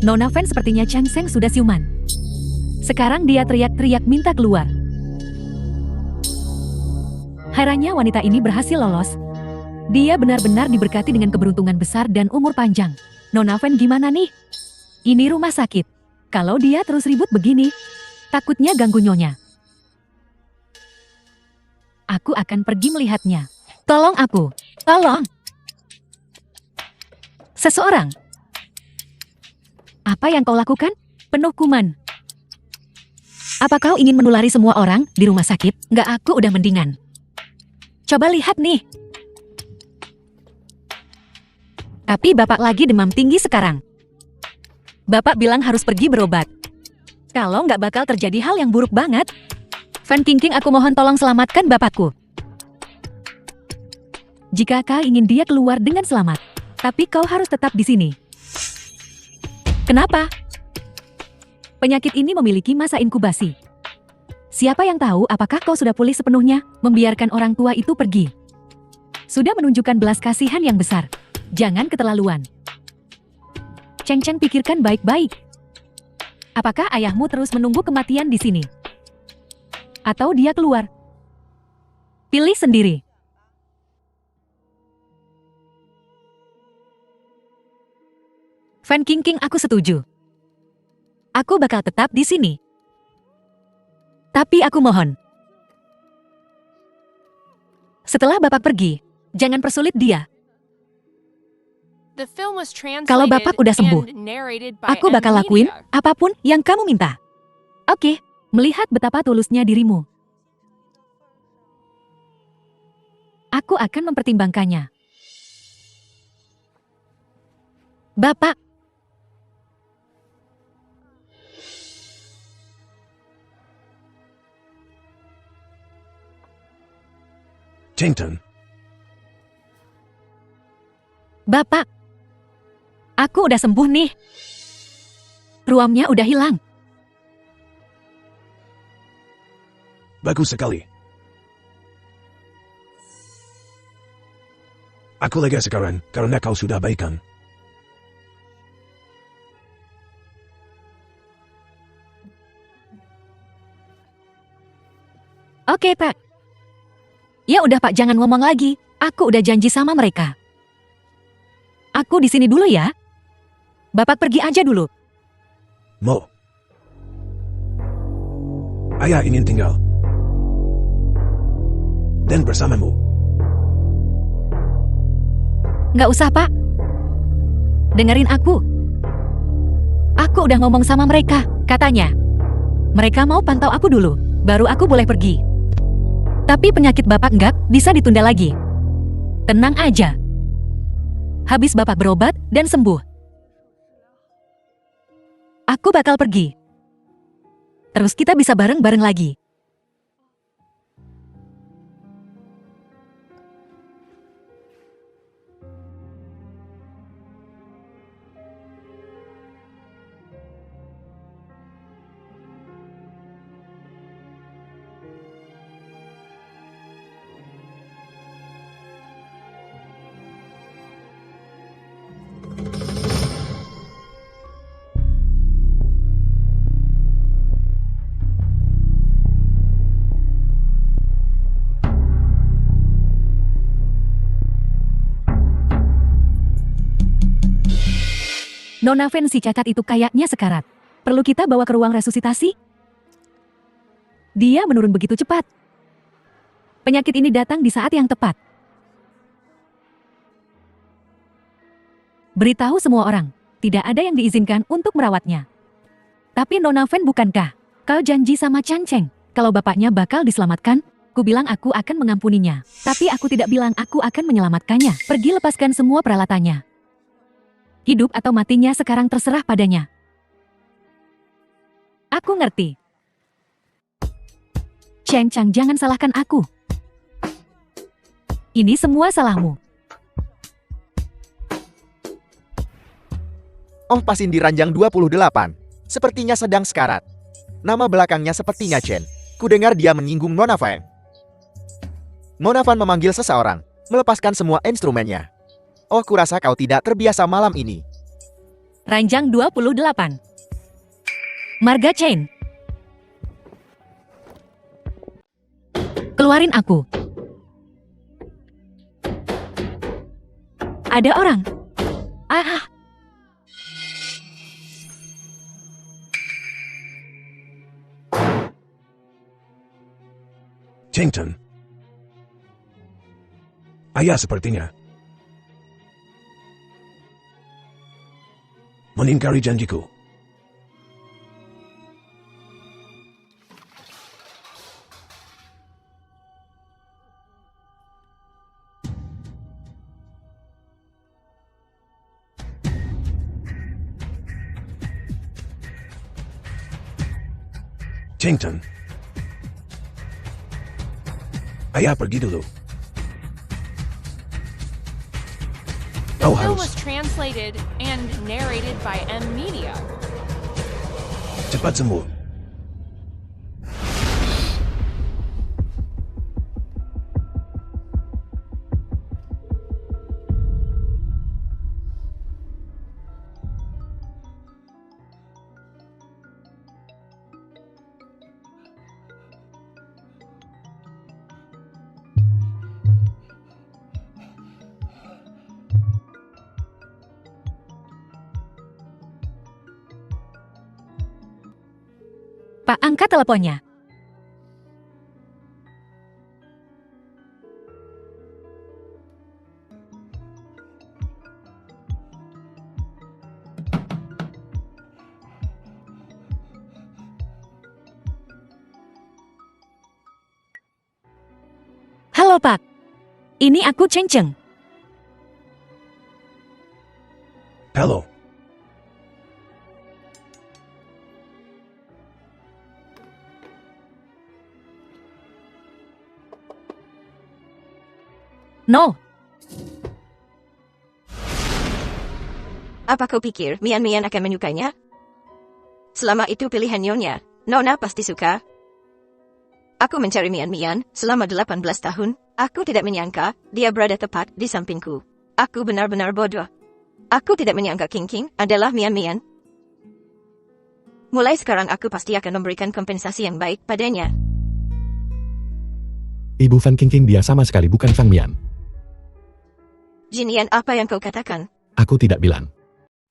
Nona Fen sepertinya Chang Seng sudah siuman. Sekarang dia teriak-teriak minta keluar. Herannya wanita ini berhasil lolos. Dia benar-benar diberkati dengan keberuntungan besar dan umur panjang. Nona Fen gimana nih? Ini rumah sakit. Kalau dia terus ribut begini, takutnya ganggu nyonya. Aku akan pergi melihatnya. Tolong aku. Tolong. Seseorang. Apa yang kau lakukan? Penuh kuman. Apa kau ingin menulari semua orang di rumah sakit? Nggak, aku udah mendingan. Coba lihat nih. Tapi bapak lagi demam tinggi sekarang. Bapak bilang harus pergi berobat. Kalau nggak bakal terjadi hal yang buruk banget. Fan King, aku mohon tolong selamatkan bapakku. Jika kau ingin dia keluar dengan selamat, tapi kau harus tetap di sini. Kenapa? Penyakit ini memiliki masa inkubasi. Siapa yang tahu apakah kau sudah pulih sepenuhnya, membiarkan orang tua itu pergi? Sudah menunjukkan belas kasihan yang besar. Jangan keterlaluan. Cheng Cheng, pikirkan baik-baik. Apakah ayahmu terus menunggu kematian di sini? Atau dia keluar? Pilih sendiri. Fan King, aku setuju. Aku bakal tetap di sini. Tapi aku mohon. Setelah Bapak pergi, jangan persulit dia. The film was Kalau translated Bapak udah sembuh, and narrated by aku bakal lakuin M-Media. apapun yang kamu minta. Oke, melihat betapa tulusnya dirimu. Aku akan mempertimbangkannya. Bapak, Chengton, Bapak. Aku udah sembuh nih. Ruamnya udah hilang. bagus sekali. Aku lega sekarang karena kau sudah baikan. Oke, Pak. Ya udah, Pak, jangan ngomong lagi. Aku udah janji sama mereka. Aku di sini dulu ya. Bapak pergi aja dulu. Mo. Ayah ingin tinggal. Dan bersamamu. Nggak usah, Pak. Dengerin aku. Aku udah ngomong sama mereka, katanya. Mereka mau pantau aku dulu, baru aku boleh pergi. Tapi penyakit Bapak nggak bisa ditunda lagi. Tenang aja. Habis Bapak berobat dan sembuh, aku bakal pergi. Terus kita bisa bareng-bareng lagi. Nona Fen, si cacat itu kayaknya sekarat. Perlu kita bawa ke ruang resusitasi? Dia menurun begitu cepat. Penyakit ini datang di saat yang tepat. Beritahu semua orang, tidak ada yang diizinkan untuk merawatnya. Tapi Nona Fen, bukankah kau janji sama Chang Cheng kalau bapaknya bakal diselamatkan? Ku bilang aku akan mengampuninya, tapi aku tidak bilang aku akan menyelamatkannya. Pergi lepaskan semua peralatannya. Hidup atau matinya sekarang terserah padanya. Aku ngerti. Cheng Chang, jangan salahkan aku. Ini semua salahmu. Oh, Pasindi Ranjang 28. Sepertinya sedang sekarat. Nama belakangnya sepertinya Chen. Kudengar dia menyinggung Nona Fan. Nona Fan memanggil seseorang, melepaskan semua instrumennya. Oh, kurasa kau tidak terbiasa malam ini. Ranjang 28. Marga Chen. Keluarin aku. Ada orang. Ah. Chengton. Ayah sepertinya mengingkari janjiku. Chengton. Ayah pergi dulu. The Kau film harus was translated and narrated by M Media. cepat sembuh. Pak, angkat teleponnya. Halo Pak, ini aku Cheng Cheng. Halo. No, Apa kau pikir Mian Mian akan menyukainya? Selama itu pilihan Nyonya, Nona pasti suka. Aku mencari Mian Mian selama 18 tahun. Aku tidak menyangka dia berada tepat di sampingku. Aku benar-benar bodoh. Aku tidak menyangka King King adalah Mian Mian. Mulai sekarang aku pasti akan memberikan kompensasi yang baik padanya. Ibu Fan Qingqing, dia sama sekali bukan Fang Mian. Jinian, apa yang kau katakan? Aku tidak bilang.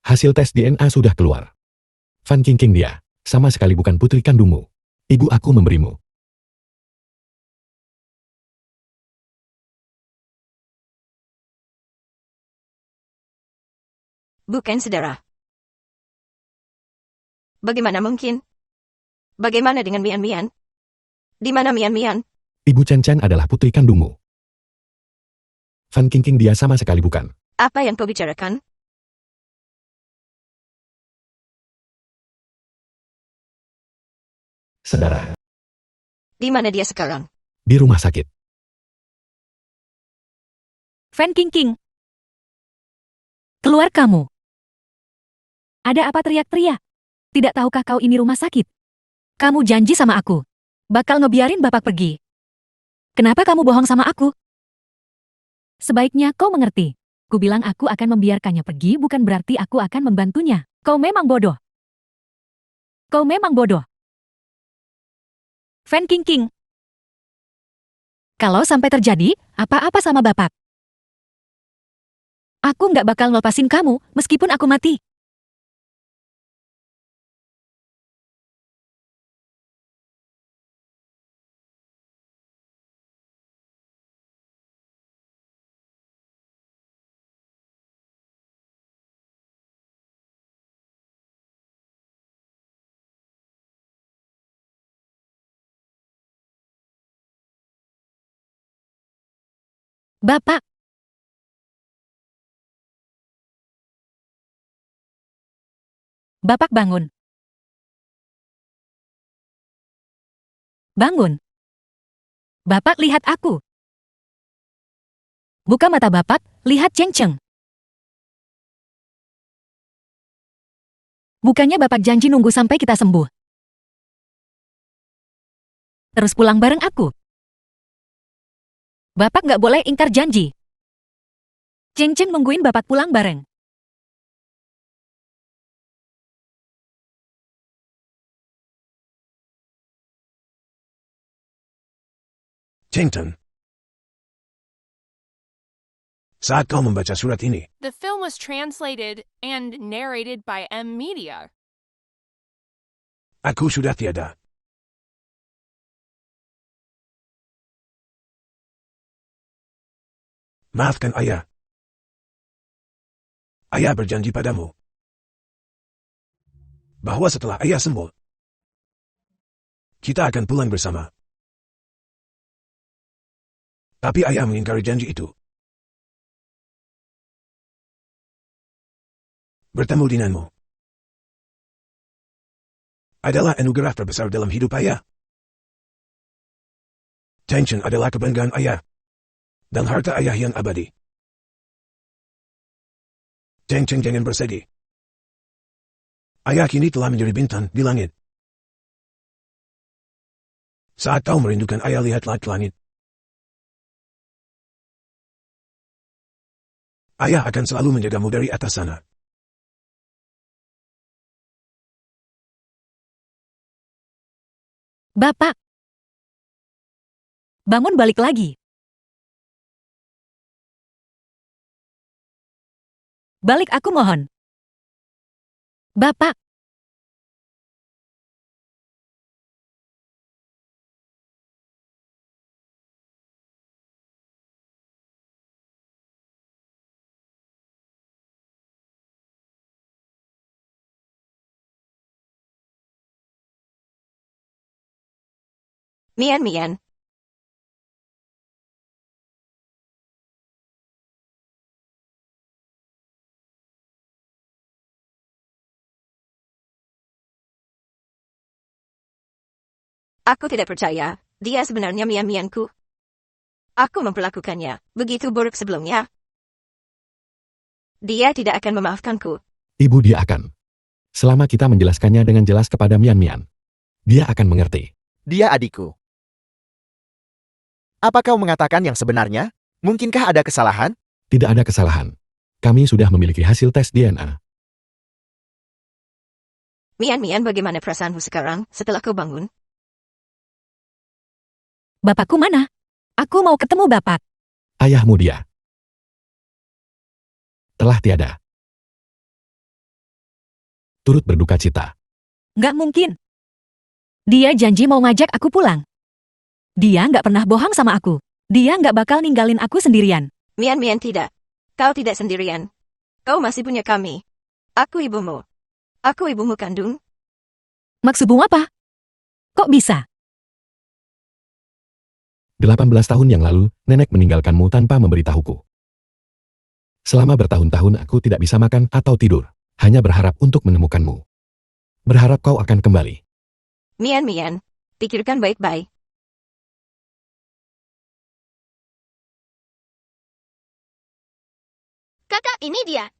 Hasil tes DNA sudah keluar. Fan Qingqing, dia sama sekali bukan putri kandungmu. Ibu aku memberimu. Bukan saudara. Bagaimana mungkin? Bagaimana dengan Mian Mian? Di mana Mian Mian? Ibu Chen Chen adalah putri kandungmu. Fan Qingqing, dia sama sekali bukan. Apa yang kau bicarakan? Saudara, Di mana dia sekarang? di rumah sakit. Fan Qingqing. Keluar kamu. Ada apa teriak-teriak? Tidak tahukah kau ini rumah sakit? Kamu janji sama aku. Bakal ngebiarin bapak pergi. Kenapa kamu bohong sama aku? Sebaiknya kau mengerti. Ku bilang aku akan membiarkannya pergi bukan berarti aku akan membantunya. Kau memang bodoh. Kau memang bodoh. Fan Qingqing. Kalau sampai terjadi apa-apa sama bapak, aku nggak bakal ngelepasin kamu meskipun aku mati. Bapak. Bapak bangun. Bangun. Bapak lihat aku. Buka mata bapak, lihat Cheng Cheng. Bukannya bapak janji nunggu sampai kita sembuh. Terus pulang bareng aku. Bapak nggak boleh ingkar janji. Cheng Cheng nungguin bapak pulang bareng. Chengton. Saat kau membaca surat ini, The film was translated and narrated by M Media. aku sudah tiada. Maafkan ayah. Ayah berjanji padamu bahwa setelah ayah sembuh, kita akan pulang bersama. Tapi ayah mengingkari janji itu. Bertemu denganmu adalah anugerah terbesar dalam hidup ayah. Chengcheng adalah kebanggaan ayah. Dan harta ayah yang abadi. Chengcheng jangan bersedih. Ayah kini telah menjadi bintang di langit. Saat kau merindukan ayah, lihatlah ke langit. Ayah akan selalu menjagamu dari atas sana. Bapak, bangun balik lagi. Balik, aku mohon. Bapak. Mian. Aku tidak percaya, dia sebenarnya Mianku. Aku memperlakukannya begitu buruk sebelumnya. Dia tidak akan memaafkanku. Ibu, dia akan. Selama kita menjelaskannya dengan jelas kepada Mian, dia akan mengerti. Dia adikku. Apa kau mengatakan yang sebenarnya? Mungkinkah ada kesalahan? Tidak ada kesalahan. Kami sudah memiliki hasil tes DNA. Mian, bagaimana perasaanmu sekarang setelah kau bangun? Bapakku mana? Aku mau ketemu bapak. Ayahmu dia telah tiada. Turut berduka cita. Nggak mungkin. Dia janji mau ngajak aku pulang. Dia nggak pernah bohong sama aku. Dia nggak bakal ninggalin aku sendirian. Mian, tidak. Kau tidak sendirian. Kau masih punya kami. Aku ibumu. Aku ibumu kandung. Maksudmu apa? Kok bisa? 18 tahun yang lalu, nenek meninggalkanmu tanpa memberitahuku. Selama bertahun-tahun aku tidak bisa makan atau tidur. Hanya berharap untuk menemukanmu. Berharap kau akan kembali. Mian, pikirkan baik-baik. Kakak, ini dia.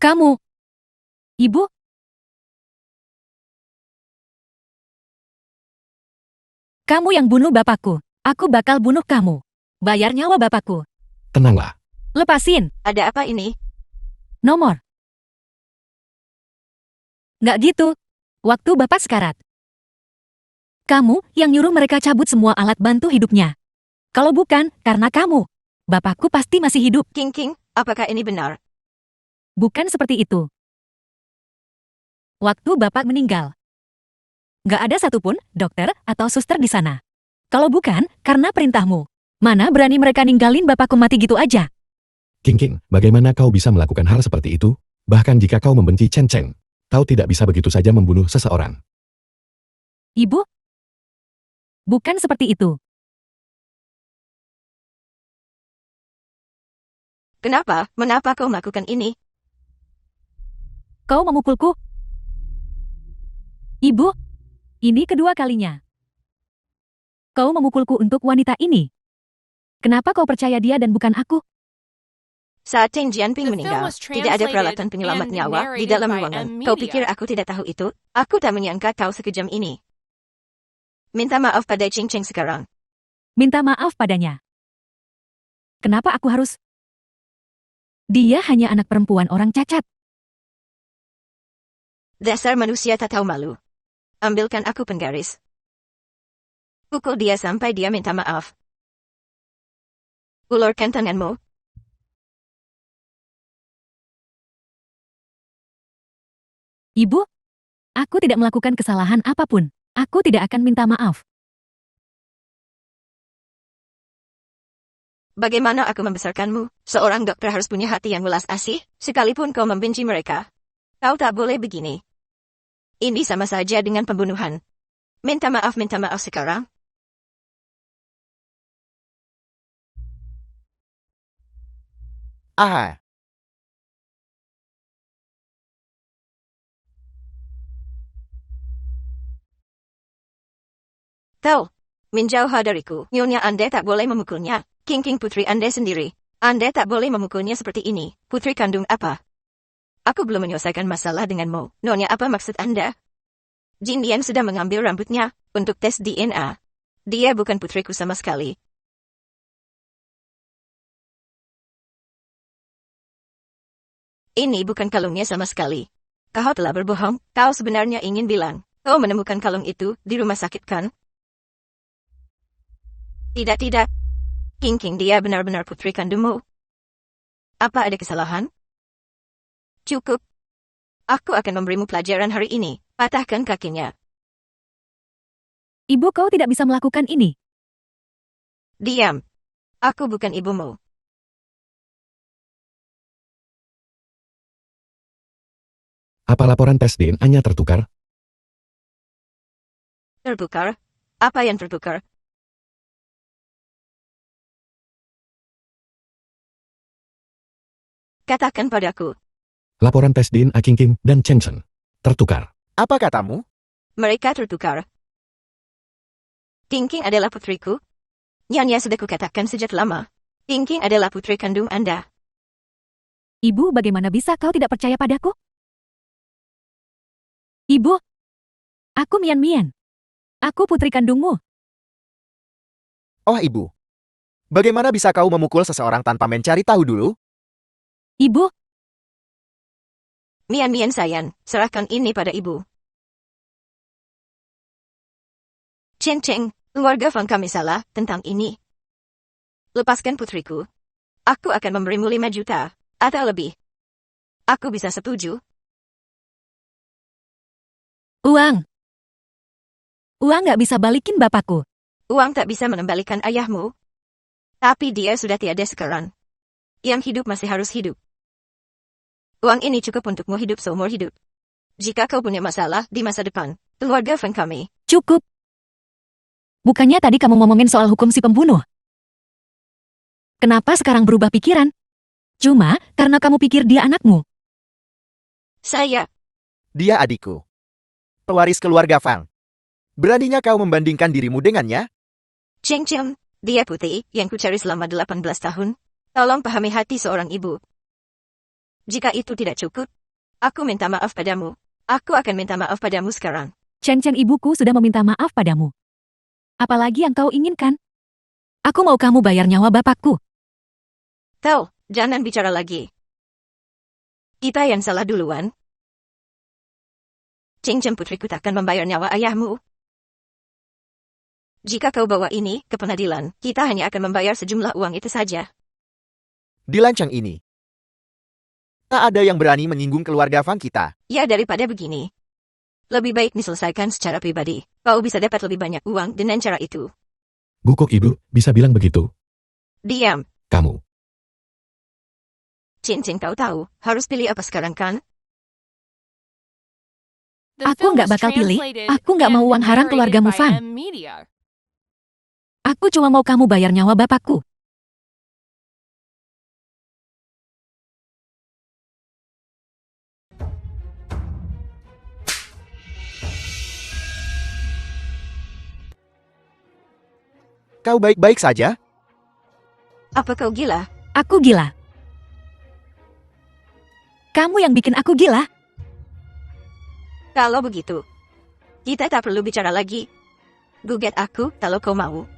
Kamu. Ibu? Kamu yang bunuh bapakku. Aku bakal bunuh kamu. Bayar nyawa bapakku. Tenanglah. Lepasin. Ada apa ini? Nomor. Nggak gitu. Waktu bapak sekarat. Kamu yang nyuruh mereka cabut semua alat bantu hidupnya. Kalau bukan, karena kamu. Bapakku pasti masih hidup. King, apakah ini benar? Bukan seperti itu. Waktu bapak meninggal. Nggak ada satupun dokter atau suster di sana. Kalau bukan, karena perintahmu. Mana berani mereka ninggalin bapakku mati gitu aja? King, bagaimana kau bisa melakukan hal seperti itu? Bahkan jika kau membenci Chengcheng, kau tidak bisa begitu saja membunuh seseorang. Ibu? Bukan seperti itu. Kenapa? Mengapa kau melakukan ini? Kau memukulku? Ibu? Ini kedua kalinya. Kau memukulku untuk wanita ini. Kenapa kau percaya dia dan bukan aku? Saat Teng Jianping The film meninggal, was tidak ada translated peralatan penyelamat and nyawa di narrated dalam by ruangan. M Kau Media. pikir aku tidak tahu itu? Aku tak menyangka kau sekejam ini. Minta maaf pada Cheng sekarang. Minta maaf padanya. Kenapa aku harus? Dia hanya anak perempuan orang cacat. Dasar manusia tak tahu malu. Ambilkan aku penggaris. Pukul dia sampai dia minta maaf. Ulurkan tanganmu. Ibu? Aku tidak melakukan kesalahan apapun. Aku tidak akan minta maaf. Bagaimana aku membesarkanmu? Seorang dokter harus punya hati yang welas asih, sekalipun kau membenci mereka. Kau tak boleh begini. Ini sama saja dengan pembunuhan. Minta maaf sekarang. Aha. Tahu, menjauh dariku. Nyonya Anda tak boleh memukulnya. King putri Anda sendiri. Anda tak boleh memukulnya seperti ini. Putri kandung apa? Aku belum menyelesaikan masalah denganmu. Nyonya, apa maksud Anda? Jin Lian sudah mengambil rambutnya untuk tes DNA. Dia bukan putriku sama sekali. Ini bukan kalungnya sama sekali. Kau telah berbohong. Kau sebenarnya ingin bilang, kau menemukan kalung itu di rumah sakit kan? Tidak. King, dia benar-benar putri kandungmu. Apa ada kesalahan? Cukup. Aku akan memberimu pelajaran hari ini. Patahkan kakinya. Ibu, kau tidak bisa melakukan ini. Diam. Aku bukan ibumu. Apa laporan tes DNA-nya tertukar? Tertukar? Apa yang tertukar? Katakan padaku. Laporan tes DNA King dan Cheng Chen tertukar. Apa katamu? Mereka tertukar. King adalah putriku. Nyonya sudah kukatakan sejak lama. King adalah putri kandung Anda. Ibu, bagaimana bisa kau tidak percaya padaku? Ibu, aku Mian. Aku putri kandungmu. Oh ibu. Bagaimana bisa kau memukul seseorang tanpa mencari tahu dulu? Ibu, Mian sayang, serahkan ini pada ibu. Cheng, keluarga Fang kami salah tentang ini. Lepaskan putriku. Aku akan memberimu 5 juta, atau lebih. Aku bisa setuju. uang. Uang nggak bisa balikin bapakku. Uang tak bisa mengembalikan ayahmu. Tapi dia sudah tiada sekarang. Yang hidup masih harus hidup. Uang ini cukup untukmu hidup seumur hidup. Jika kau punya masalah di masa depan, keluarga Fang kami. Cukup. Bukannya tadi kamu ngomongin soal hukum si pembunuh? Kenapa sekarang berubah pikiran? Cuma karena kamu pikir dia anakmu. Saya. Dia adikku. Pewaris keluarga Fang. Beraninya kau membandingkan dirimu dengannya? Cheng, dia putih yang kucari selama 18 tahun. Tolong pahami hati seorang ibu. Jika itu tidak cukup, aku minta maaf padamu. Aku akan minta maaf padamu sekarang. Cheng, ibuku sudah meminta maaf padamu. Apalagi yang kau inginkan? Aku mau kamu bayar nyawa bapakku. Tahu, jangan bicara lagi. Kita yang salah duluan. Cheng putriku takkan membayar nyawa ayahmu. Jika kau bawa ini ke pengadilan, kita hanya akan membayar sejumlah uang itu saja. Dilancang ini. Tak ada yang berani menyinggung keluarga Fang kita. Ya, daripada begini. Lebih baik diselesaikan secara pribadi. Kau bisa dapat lebih banyak uang dengan cara itu. Gukuk ibu, bisa bilang begitu. Diam. Kamu. Cing, kau tahu, harus pilih apa sekarang kan? The Aku film nggak was bakal pilih. translated Aku nggak mau and uang haram narrated keluargamu, by Fan. M Media. Aku cuma mau kamu bayar nyawa bapakku. Kau baik-baik saja? Apa kau gila? Aku gila. Kamu yang bikin aku gila. Kalau begitu, kita tak perlu bicara lagi. Gugat aku kalau kau mau.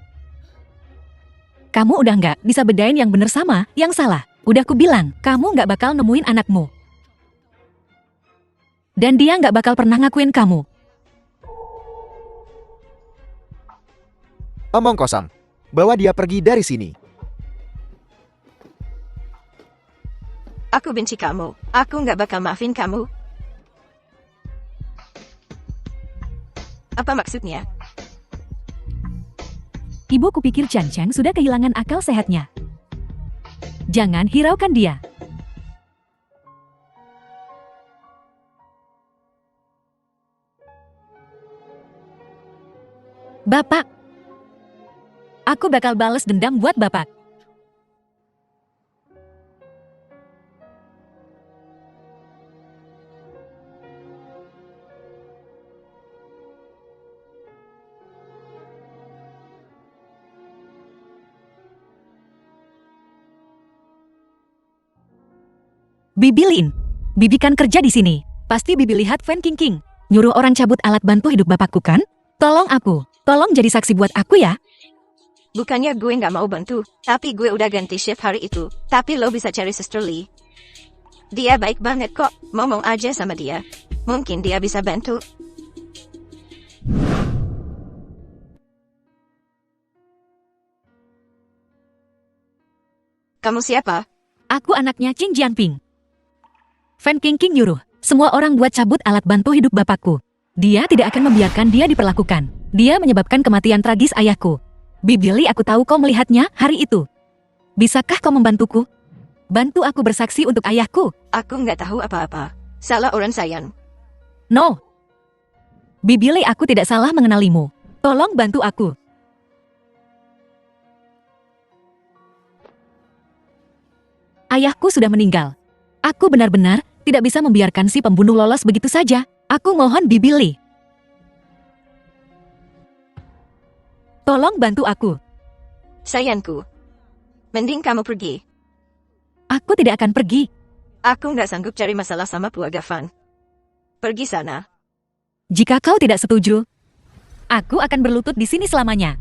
Kamu udah nggak bisa bedain yang bener sama yang salah. Udah ku bilang, kamu nggak bakal nemuin anakmu. Dan dia nggak bakal pernah ngakuin kamu. Omong kosong. Bawa dia pergi dari sini. Aku benci kamu. Aku nggak bakal maafin kamu. Apa maksudnya? Ibu kupikir Chan Cheng sudah kehilangan akal sehatnya. Jangan hiraukan dia. Bapak, aku bakal balas dendam buat Bapak. Bibi Lin, Bibi kan kerja di sini. Pasti Bibi lihat Fan King King nyuruh orang cabut alat bantu hidup bapakku kan? Tolong aku, tolong jadi saksi buat aku ya. Bukannya gue nggak mau bantu, tapi gue udah ganti shift hari itu. Tapi lo bisa cari Sister Lee. Dia baik banget kok, ngomong aja sama dia. Mungkin dia bisa bantu. Kamu siapa? Aku anaknya Qin Jianping. Fan King King nyuruh semua orang buat cabut alat bantu hidup bapakku. Dia tidak akan membiarkan dia diperlakukan. Dia menyebabkan kematian tragis ayahku. Bibi Li, aku tahu kau melihatnya hari itu. Bisakah kau membantuku? Bantu aku bersaksi untuk ayahku. Aku nggak tahu apa-apa. Salah orang sayang. No. Bibi Li, aku tidak salah mengenalimu. Tolong bantu aku. Ayahku sudah meninggal. Aku benar-benar tidak bisa membiarkan si pembunuh lolos begitu saja. Aku mohon Bibi Li. Tolong bantu aku. Sayangku. Mending kamu pergi. Aku tidak akan pergi. Aku nggak sanggup cari masalah sama keluarga Fan. Pergi sana. Jika kau tidak setuju, aku akan berlutut di sini selamanya.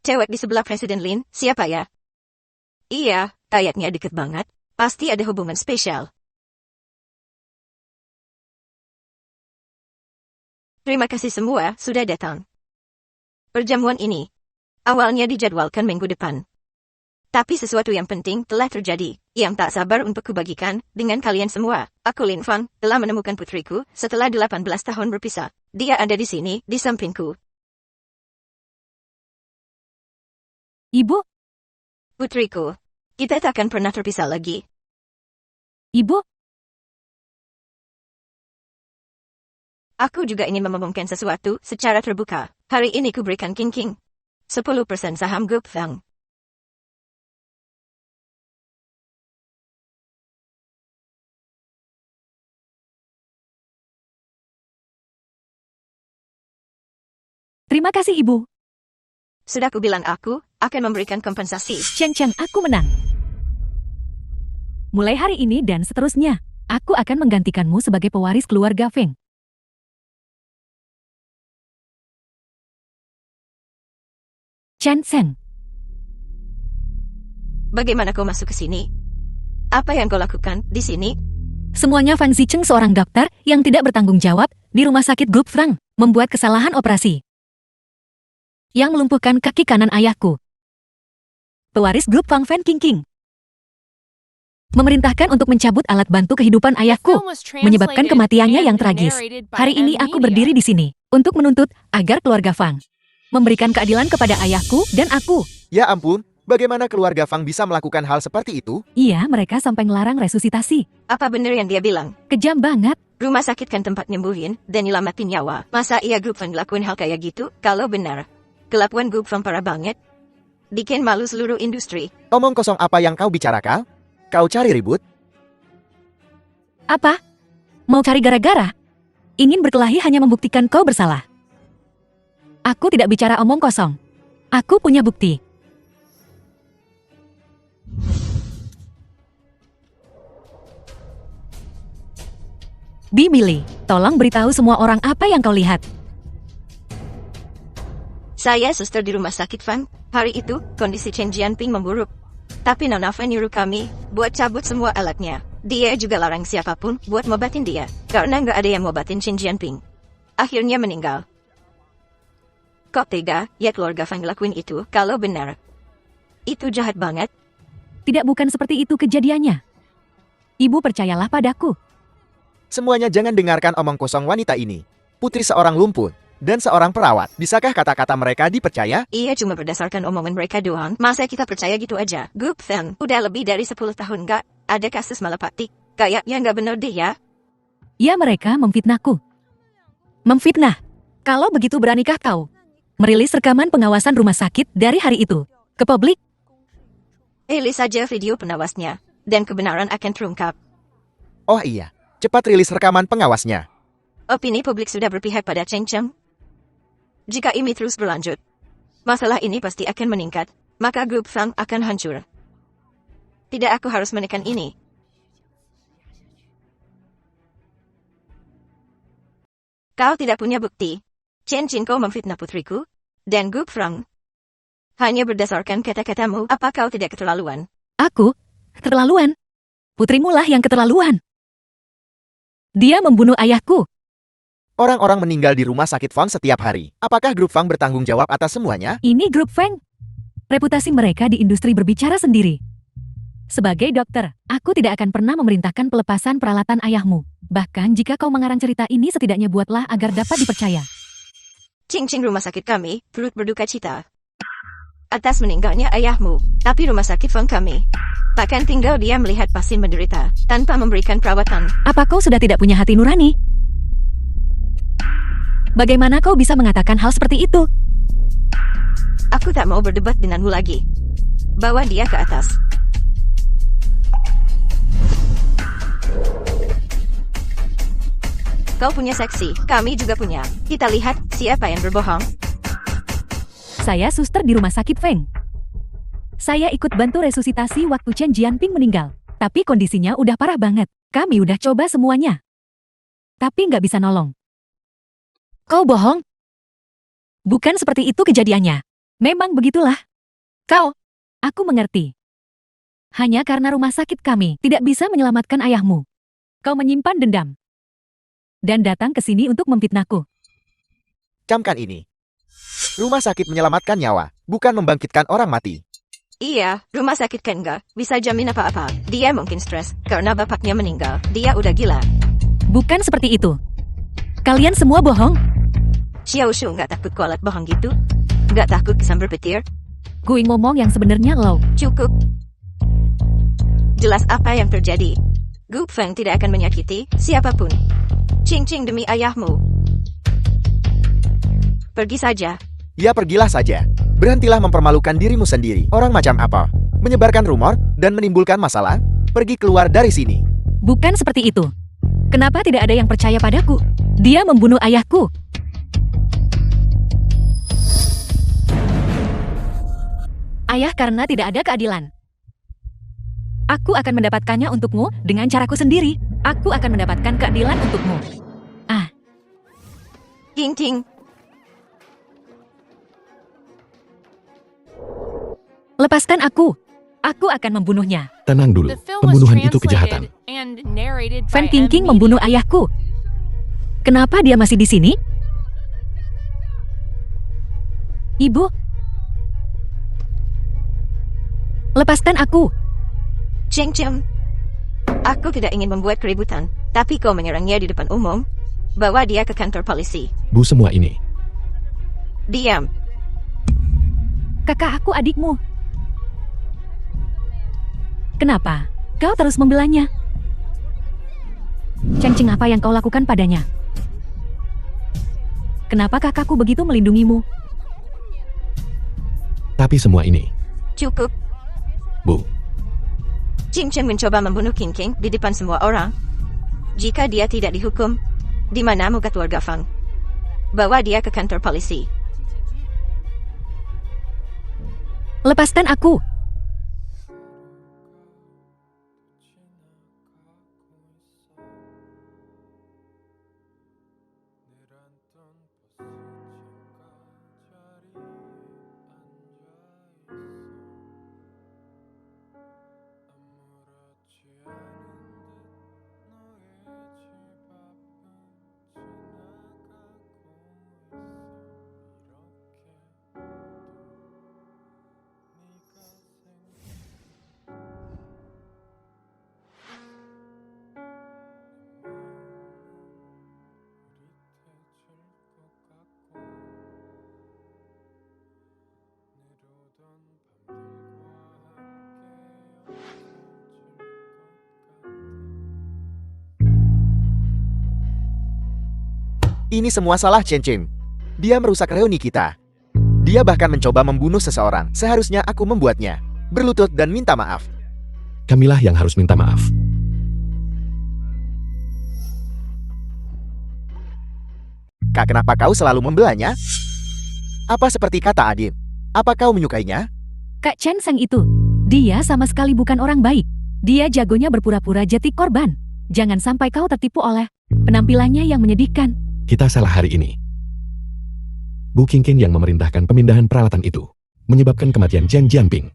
Cewek di sebelah Presiden Lin, siapa ya? Iya, kayaknya deket banget. Pasti ada hubungan spesial. Terima kasih semua sudah datang. Perjamuan ini awalnya dijadwalkan minggu depan. Tapi sesuatu yang penting telah terjadi, yang tak sabar untuk kubagikan dengan kalian semua. Aku Lin Fang, telah menemukan putriku setelah 18 tahun berpisah. Dia ada di sini, di sampingku. Ibu, Putriku, kita takkan pernah terpisah lagi. Ibu, Aku juga ingin mengumumkan sesuatu secara terbuka. Hari ini kuberikan King King 10% saham Group Fang. terima kasih Ibu. Sudah kubilang aku akan memberikan kompensasi. Cheng, aku menang. Mulai hari ini dan seterusnya, aku akan menggantikanmu sebagai pewaris keluarga Feng. Chen Seng, Bagaimana kau masuk ke sini? Apa yang kau lakukan di sini? semuanya Fang Zicheng, seorang dokter yang tidak bertanggung jawab di rumah sakit Group Fang, membuat kesalahan operasi yang melumpuhkan kaki kanan ayahku. Pewaris grup Fang Fan King King memerintahkan untuk mencabut alat bantu kehidupan ayahku, menyebabkan kematiannya yang tragis. Hari ini aku berdiri di sini untuk menuntut agar keluarga Fang memberikan keadilan kepada ayahku dan aku. Ya ampun, bagaimana keluarga Fang bisa melakukan hal seperti itu? Iya, mereka sampai ngelarang resusitasi. Apa benar yang dia bilang? Kejam banget. Rumah sakit kan tempat nyembuhin dan nyelamatin nyawa. Masa iya Group Fang ngelakuin hal kayak gitu? Kalau benar, kelakuan Group Fang parah banget. Bikin malu seluruh industri. Omong kosong apa yang kau bicarakan? Kau cari ribut? Apa? Mau cari gara-gara? Ingin berkelahi hanya membuktikan kau bersalah. Aku tidak bicara omong kosong. Aku punya bukti. Bibi Li, tolong beritahu semua orang apa yang kau lihat. Saya suster di rumah sakit Fang. Hari itu, kondisi Chen Jianping memburuk. Tapi Nona Fan nyuruh kami buat cabut semua alatnya. Dia juga larang siapapun buat ngobatin dia. Karena nggak ada yang ngobatin Chen Jianping. Akhirnya meninggal. Kok tega ya keluarga Fang ngelakuin itu kalau benar? Itu jahat banget. Tidak, bukan seperti itu kejadiannya. Ibu percayalah padaku. Semuanya jangan dengarkan omong kosong wanita ini. Putri seorang lumpuh dan seorang perawat. Bisakah kata-kata mereka dipercaya? Iya cuma berdasarkan omongan mereka doang. Masa kita percaya gitu aja? Gup Feng, udah lebih dari 10 tahun gak ada kasus malapraktik. Kayaknya nggak bener deh ya. Ya mereka memfitnahku. Memfitnah. Kalau begitu beranikah kau merilis rekaman pengawasan rumah sakit dari hari itu ke publik? Rilis saja video penawasnya, dan kebenaran akan terungkap. Oh iya, cepat rilis rekaman pengawasnya. Opini publik sudah berpihak pada Cheng Cheng. Jika ini terus berlanjut, masalah ini pasti akan meningkat, maka grup Fang akan hancur. Tidak, aku harus menekan ini. Kau tidak punya bukti. Chen Jin kau memfitnah putriku, dan grup Fang. Hanya berdasarkan kata-katamu, apa kau tidak keterlaluan? Aku? Keterlaluan? Putrimu lah yang keterlaluan. Dia membunuh ayahku. Orang-orang meninggal di rumah sakit Fang setiap hari. Apakah grup Fang bertanggung jawab atas semuanya? Ini grup Feng. Reputasi mereka di industri berbicara sendiri. Sebagai dokter, aku tidak akan pernah memerintahkan pelepasan peralatan ayahmu. Bahkan jika kau mengarang cerita ini setidaknya buatlah agar dapat dipercaya. Cing-cing rumah sakit kami, turut berduka cita atas meninggalnya ayahmu. Tapi rumah sakit Fang kami takkan tinggal dia melihat pasien menderita tanpa memberikan perawatan. Apa kau sudah tidak punya hati nurani? Bagaimana kau bisa mengatakan hal seperti itu? Aku tak mau berdebat denganmu lagi. Bawa dia ke atas. Kau punya seksi, kami juga punya. Kita lihat siapa yang berbohong. Saya suster di rumah sakit Feng. Saya ikut bantu resusitasi waktu Chen Jianping meninggal. Tapi kondisinya udah parah banget. Kami udah coba semuanya. Tapi nggak bisa nolong. Kau bohong? Bukan seperti itu kejadiannya. Memang begitulah. Aku mengerti. Hanya karena rumah sakit kami tidak bisa menyelamatkan ayahmu. Kau menyimpan dendam. Dan datang ke sini untuk memfitnahku. Camkan ini. Rumah sakit menyelamatkan nyawa, bukan membangkitkan orang mati. Iya, rumah sakit kan nggak bisa jamin apa-apa. Dia mungkin stres karena bapaknya meninggal. Dia udah gila. Bukan seperti itu. Kalian semua bohong. Xiao Shu nggak takut kualat bohong gitu? Nggak takut kesambar petir? Gue ngomong yang sebenarnya lo. Cukup. Jelas apa yang terjadi. Gu Feng tidak akan menyakiti siapapun. Cing-cing demi ayahmu. Pergi saja. Ya pergilah saja. Berhentilah mempermalukan dirimu sendiri. Orang macam apa? Menyebarkan rumor dan menimbulkan masalah? Pergi keluar dari sini. Bukan seperti itu. Kenapa tidak ada yang percaya padaku? Dia membunuh ayahku. Ayah karena tidak ada keadilan. Aku akan mendapatkannya untukmu dengan caraku sendiri. Aku akan mendapatkan keadilan untukmu. Ting-ting. Lepaskan aku. Aku akan membunuhnya. Tenang dulu, The film was pembunuhan itu kejahatan. translated and narrated Fan by King M. membunuh Media. ayahku. Kenapa dia masih di sini? Ibu? Lepaskan aku. Cing-cing. Aku tidak ingin membuat keributan, tapi kau menyerangnya di depan umum. Bawa dia ke kantor polisi. Bu, semua ini. Diam. Kakak aku adikmu. Kenapa? Kau terus membelanya. Ceng-ceng apa yang kau lakukan padanya? Kenapa kakakku begitu melindungimu? Tapi semua ini, Cukup. Bu, Cing-cing mencoba membunuh King King di depan semua orang. Jika dia tidak dihukum, di mana muka keluarga Fang? Bawa dia ke kantor polisi. Lepaskan aku. Ini semua salah Chen Chen. Dia merusak reuni kita. Dia bahkan mencoba membunuh seseorang. Seharusnya aku membuatnya berlutut dan minta maaf. Kamilah yang harus minta maaf. Kak, kenapa kau selalu membelanya? Apa seperti kata Adit? Apa kau menyukainya? Kak Chen Seng itu, dia sama sekali bukan orang baik. Dia jagonya berpura-pura jadi korban. Jangan sampai kau tertipu oleh penampilannya yang menyedihkan. Kita salah hari ini. Bu Qingqing yang memerintahkan pemindahan peralatan itu menyebabkan kematian Jiang Jianping.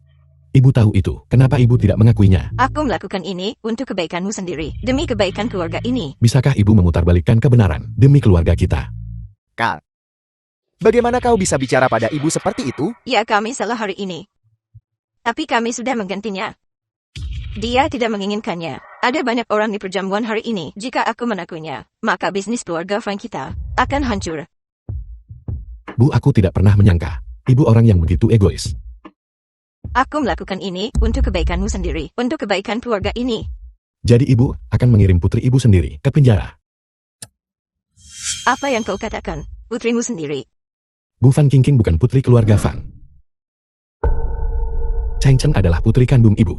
Ibu tahu itu, kenapa ibu tidak mengakuinya? Aku melakukan ini untuk kebaikanmu sendiri, demi kebaikan keluarga ini. Bisakah ibu memutarbalikkan kebenaran demi keluarga kita? Kak, bagaimana kau bisa bicara pada ibu seperti itu? Ya, kami salah hari ini. Tapi kami sudah menggantinya. Dia tidak menginginkannya. Ada banyak orang di perjamuan hari ini. Jika aku menakuinya, maka bisnis keluarga Frank kita akan hancur. Bu, aku tidak pernah menyangka ibu orang yang begitu egois. Aku melakukan ini untuk kebaikanmu sendiri, untuk kebaikan keluarga ini. Jadi ibu akan mengirim putri ibu sendiri ke penjara. Apa yang kau katakan, putrimu sendiri? Bu Fan Qingqing bukan putri keluarga Fan. Cheng Cheng adalah putri kandung ibu.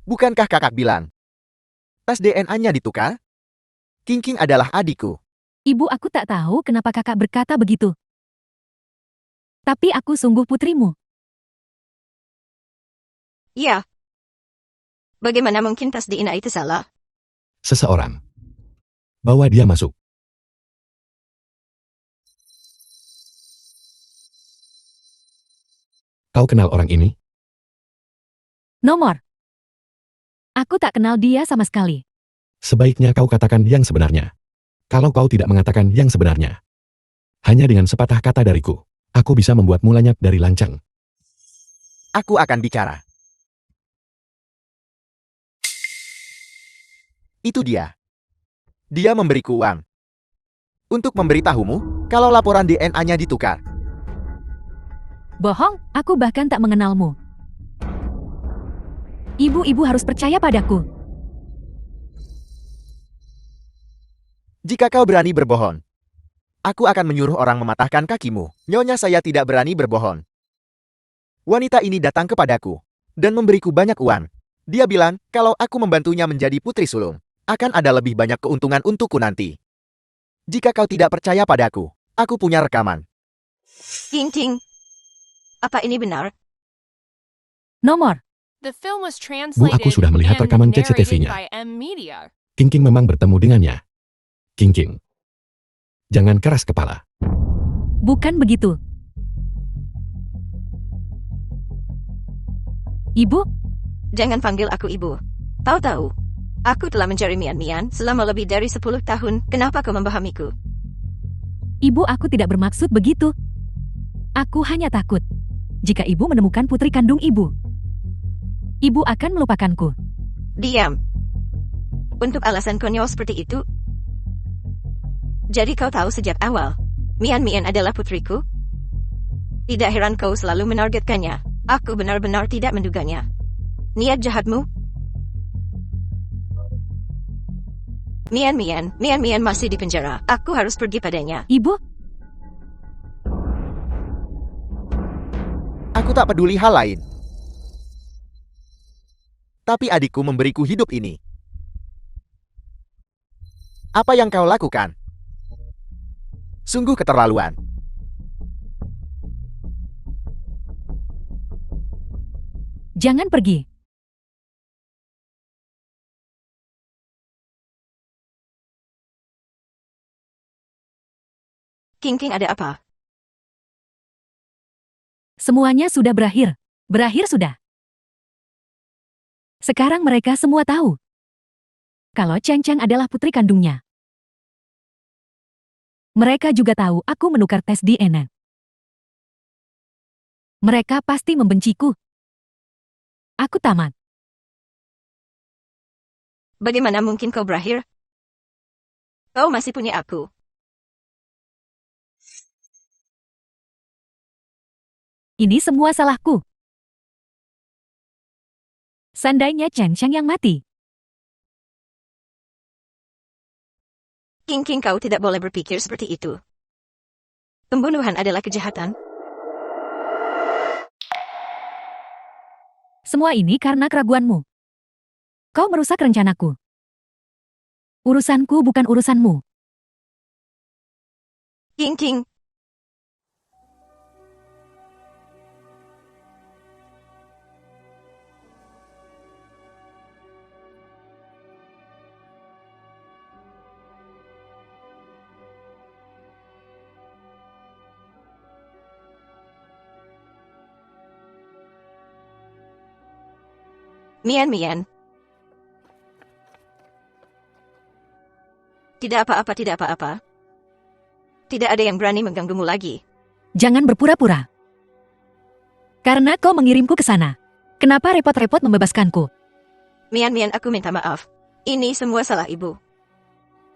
Bukankah kakak bilang tes DNA-nya ditukar? Qingqing adalah adikku. Ibu, aku tak tahu kenapa kakak berkata begitu. Tapi aku sungguh putrimu. Ya. Bagaimana mungkin tes DNA itu salah? Seseorang bawa dia masuk. Kau kenal orang ini? Nomor. Aku tak kenal dia sama sekali. Sebaiknya kau katakan yang sebenarnya. Kalau kau tidak mengatakan yang sebenarnya, hanya dengan sepatah kata dariku, aku bisa membuatmu lenyap dari lancang. Aku akan bicara. Itu dia. Dia memberiku uang untuk memberitahumu kalau laporan DNA-nya ditukar. Bohong, aku bahkan tak mengenalmu. Ibu-ibu harus percaya padaku. Jika kau berani berbohong, aku akan menyuruh orang mematahkan kakimu. Nyonya, saya tidak berani berbohong. Wanita ini datang kepadaku dan memberiku banyak uang. Dia bilang kalau aku membantunya menjadi putri sulung, akan ada lebih banyak keuntungan untukku nanti. Jika kau tidak percaya padaku, aku punya rekaman. Qingqing. Apa ini benar? Nomor. The film was Bu, translated aku sudah melihat and rekaman narrated CCTV-nya. by M Media. Qingqing memang bertemu dengannya. Qingqing, jangan keras kepala. Bukan begitu. Ibu, Jangan panggil aku ibu. Tahu-tahu, aku telah mencari Mian selama lebih dari 10 tahun. Kenapa kau memahamiku? ibu, aku tidak bermaksud begitu. Aku hanya takut. Jika ibu menemukan putri kandung ibu, ibu akan melupakanku. Diam. Untuk alasan konyol seperti itu? Jadi kau tahu sejak awal, Mian adalah putriku? Tidak heran kau selalu menargetkannya. Aku benar-benar tidak menduganya. Niat jahatmu? Mian masih di penjara. Aku harus pergi padanya. Ibu, Aku tak peduli hal lain. Tapi adikku memberiku hidup ini. Apa yang kau lakukan? Sungguh keterlaluan. jangan pergi. Qingqing, ada apa? Semuanya sudah berakhir. Berakhir sudah. Sekarang mereka semua tahu kalau Cheng Cheng adalah putri kandungnya. Mereka juga tahu aku menukar tes DNA. Mereka pasti membenciku. Aku tamat. Bagaimana mungkin kau berakhir? Kau masih punya aku. Ini semua salahku. Seandainya Cheng Cheng yang mati, King King, kau tidak boleh berpikir seperti itu. Pembunuhan adalah kejahatan. Semua ini karena keraguanmu. Kau merusak rencanaku. Urusanku bukan urusanmu. King King. Mian. Tidak apa-apa, tidak apa-apa. Tidak ada yang berani mengganggumu lagi. Jangan berpura-pura. Karena kau mengirimku ke sana. Kenapa repot-repot membebaskanku? Mian, aku minta maaf. Ini semua salah ibu.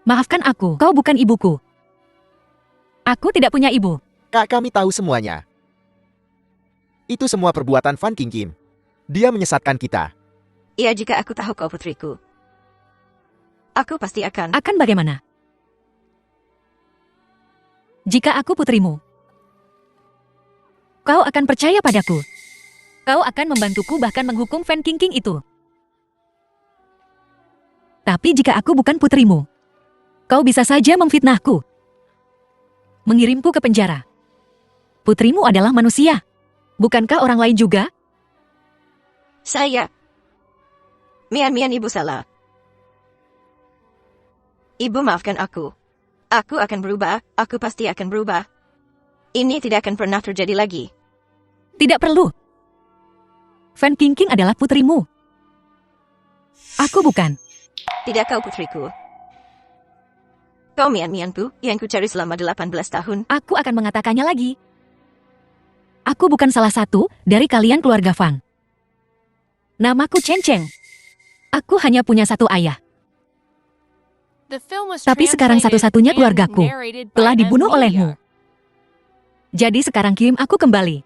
Maafkan aku, kau bukan ibuku. Aku tidak punya ibu. Kak, kami tahu semuanya. Itu semua perbuatan Fan King Kim. Dia menyesatkan kita. Iya, jika aku tahu kau putriku, aku pasti akan... Akan bagaimana? Jika aku putrimu, kau akan percaya padaku. Kau akan membantuku bahkan menghukum Fan King King itu. Tapi jika aku bukan putrimu, kau bisa saja memfitnahku. Mengirimku ke penjara. Putrimu adalah manusia. Bukankah orang lain juga? Saya... Mian, ibu salah. Ibu maafkan aku. Aku akan berubah, aku pasti akan berubah. Ini tidak akan pernah terjadi lagi. Tidak perlu. Fan King King adalah putrimu. Aku bukan. Tidak, kau putriku. Kau Mian-Mianku yang kucari selama 18 tahun. Aku akan mengatakannya lagi. Aku bukan salah satu dari kalian keluarga Fang. Namaku Chen Cheng. Aku hanya punya satu ayah. Tapi sekarang satu-satunya keluargaku telah dibunuh olehmu. Jadi sekarang kirim aku kembali.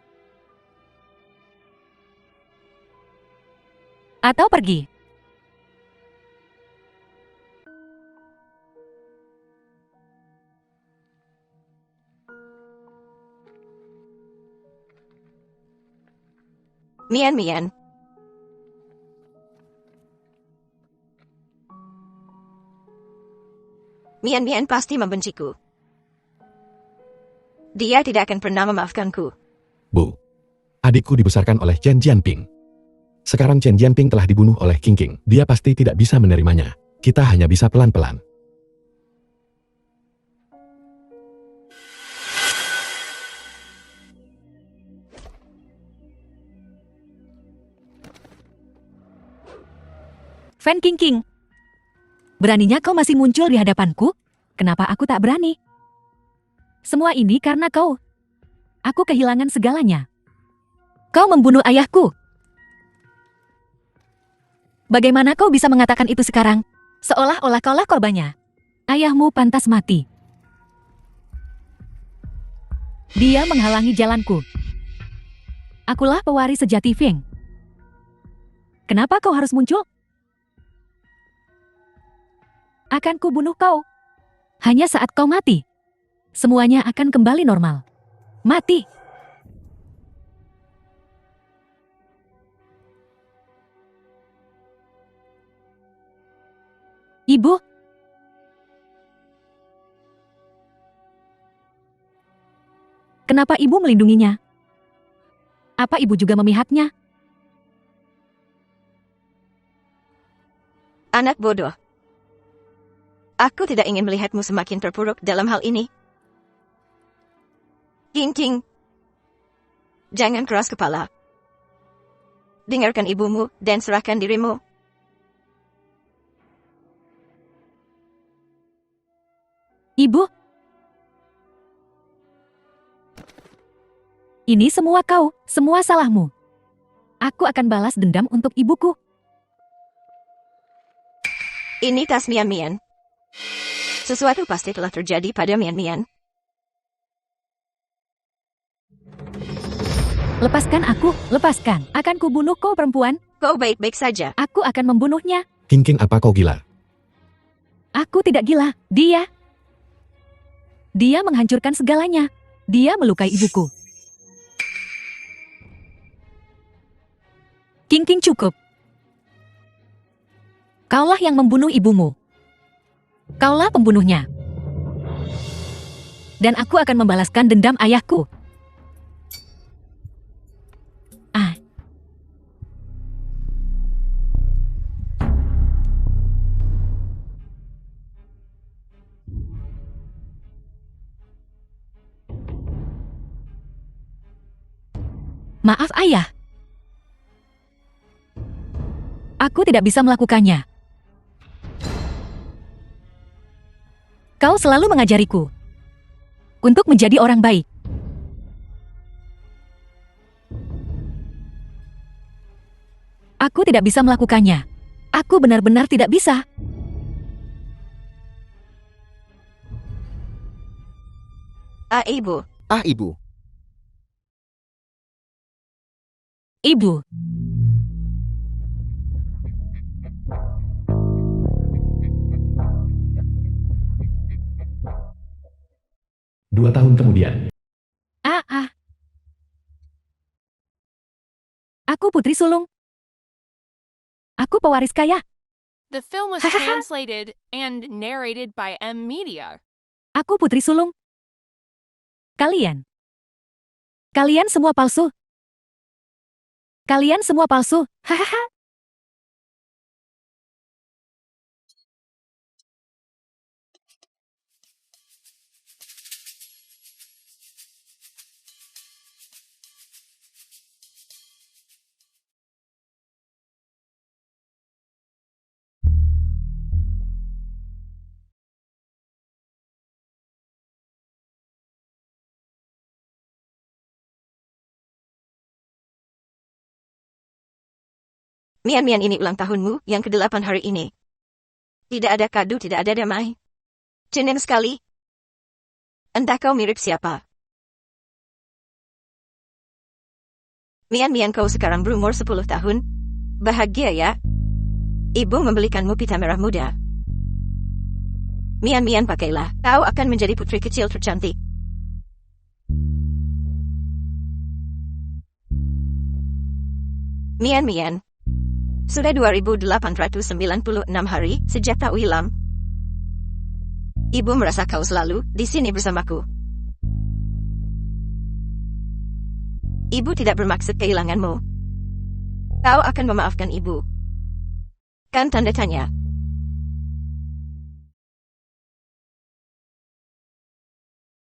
Atau pergi. Mian. Mian pasti membenciku. Dia tidak akan pernah memaafkanku. Bu, adikku dibesarkan oleh Chen Jianping. Sekarang Chen Jianping telah dibunuh oleh King King. Dia pasti tidak bisa menerimanya. Kita hanya bisa pelan-pelan. Fan King King. Beraninya kau masih muncul di hadapanku? Kenapa aku tak berani? Semua ini karena kau. Aku kehilangan segalanya. Kau membunuh ayahku. Bagaimana kau bisa mengatakan itu sekarang? Seolah-olah kaulah korbannya. Ayahmu pantas mati. Dia menghalangi jalanku. Akulah pewaris sejati Feng. Kenapa kau harus muncul? Akan kubunuh kau. Hanya saat kau mati, semuanya akan kembali normal. Mati. Ibu. Kenapa ibu melindunginya? Apa ibu juga memihaknya? Anak bodoh. Aku tidak ingin melihatmu semakin terpuruk dalam hal ini. King. Jangan keras kepala. Dengarkan ibumu dan serahkan dirimu. Ibu. Ini semua kau, semua salahmu. Aku akan balas dendam untuk ibuku. Ini tas Mian. Sesuatu pasti telah terjadi pada Mian. Lepaskan aku, lepaskan. Akan kubunuh kau perempuan. Kau baik-baik saja. Aku akan membunuhnya. King King, apa kau gila? Aku tidak gila, dia. Dia menghancurkan segalanya. Dia melukai ibuku. King cukup. Kaulah yang membunuh ibumu. Kaulah pembunuhnya. Dan aku akan membalaskan dendam ayahku. Ah. Maaf ayah. Aku tidak bisa melakukannya. Kau selalu mengajariku untuk menjadi orang baik. Aku tidak bisa melakukannya. Aku benar-benar tidak bisa. Ibu. Ibu. Ibu. Dua tahun kemudian, Aku putri sulung. Aku pewaris kaya. The film was translated and narrated by M Media. Aku putri sulung. Kalian semua palsu. Kalian semua palsu. Hahaha. Mian ini ulang tahunmu yang ke-8 hari ini. Tidak ada kado, tidak ada damai. Senang sekali. Entah kau mirip siapa. Mian kau sekarang berumur 10 tahun. Bahagia ya? Ibu membelikanmu pita merah muda. Mian pakailah. Kau akan menjadi putri kecil tercantik. Mian. Sudah 2896 hari sejak tak wilam. Ibu merasa kau selalu di sini bersamaku. Ibu tidak bermaksud kehilanganmu. Kau akan memaafkan ibu. Kan tanda tanya.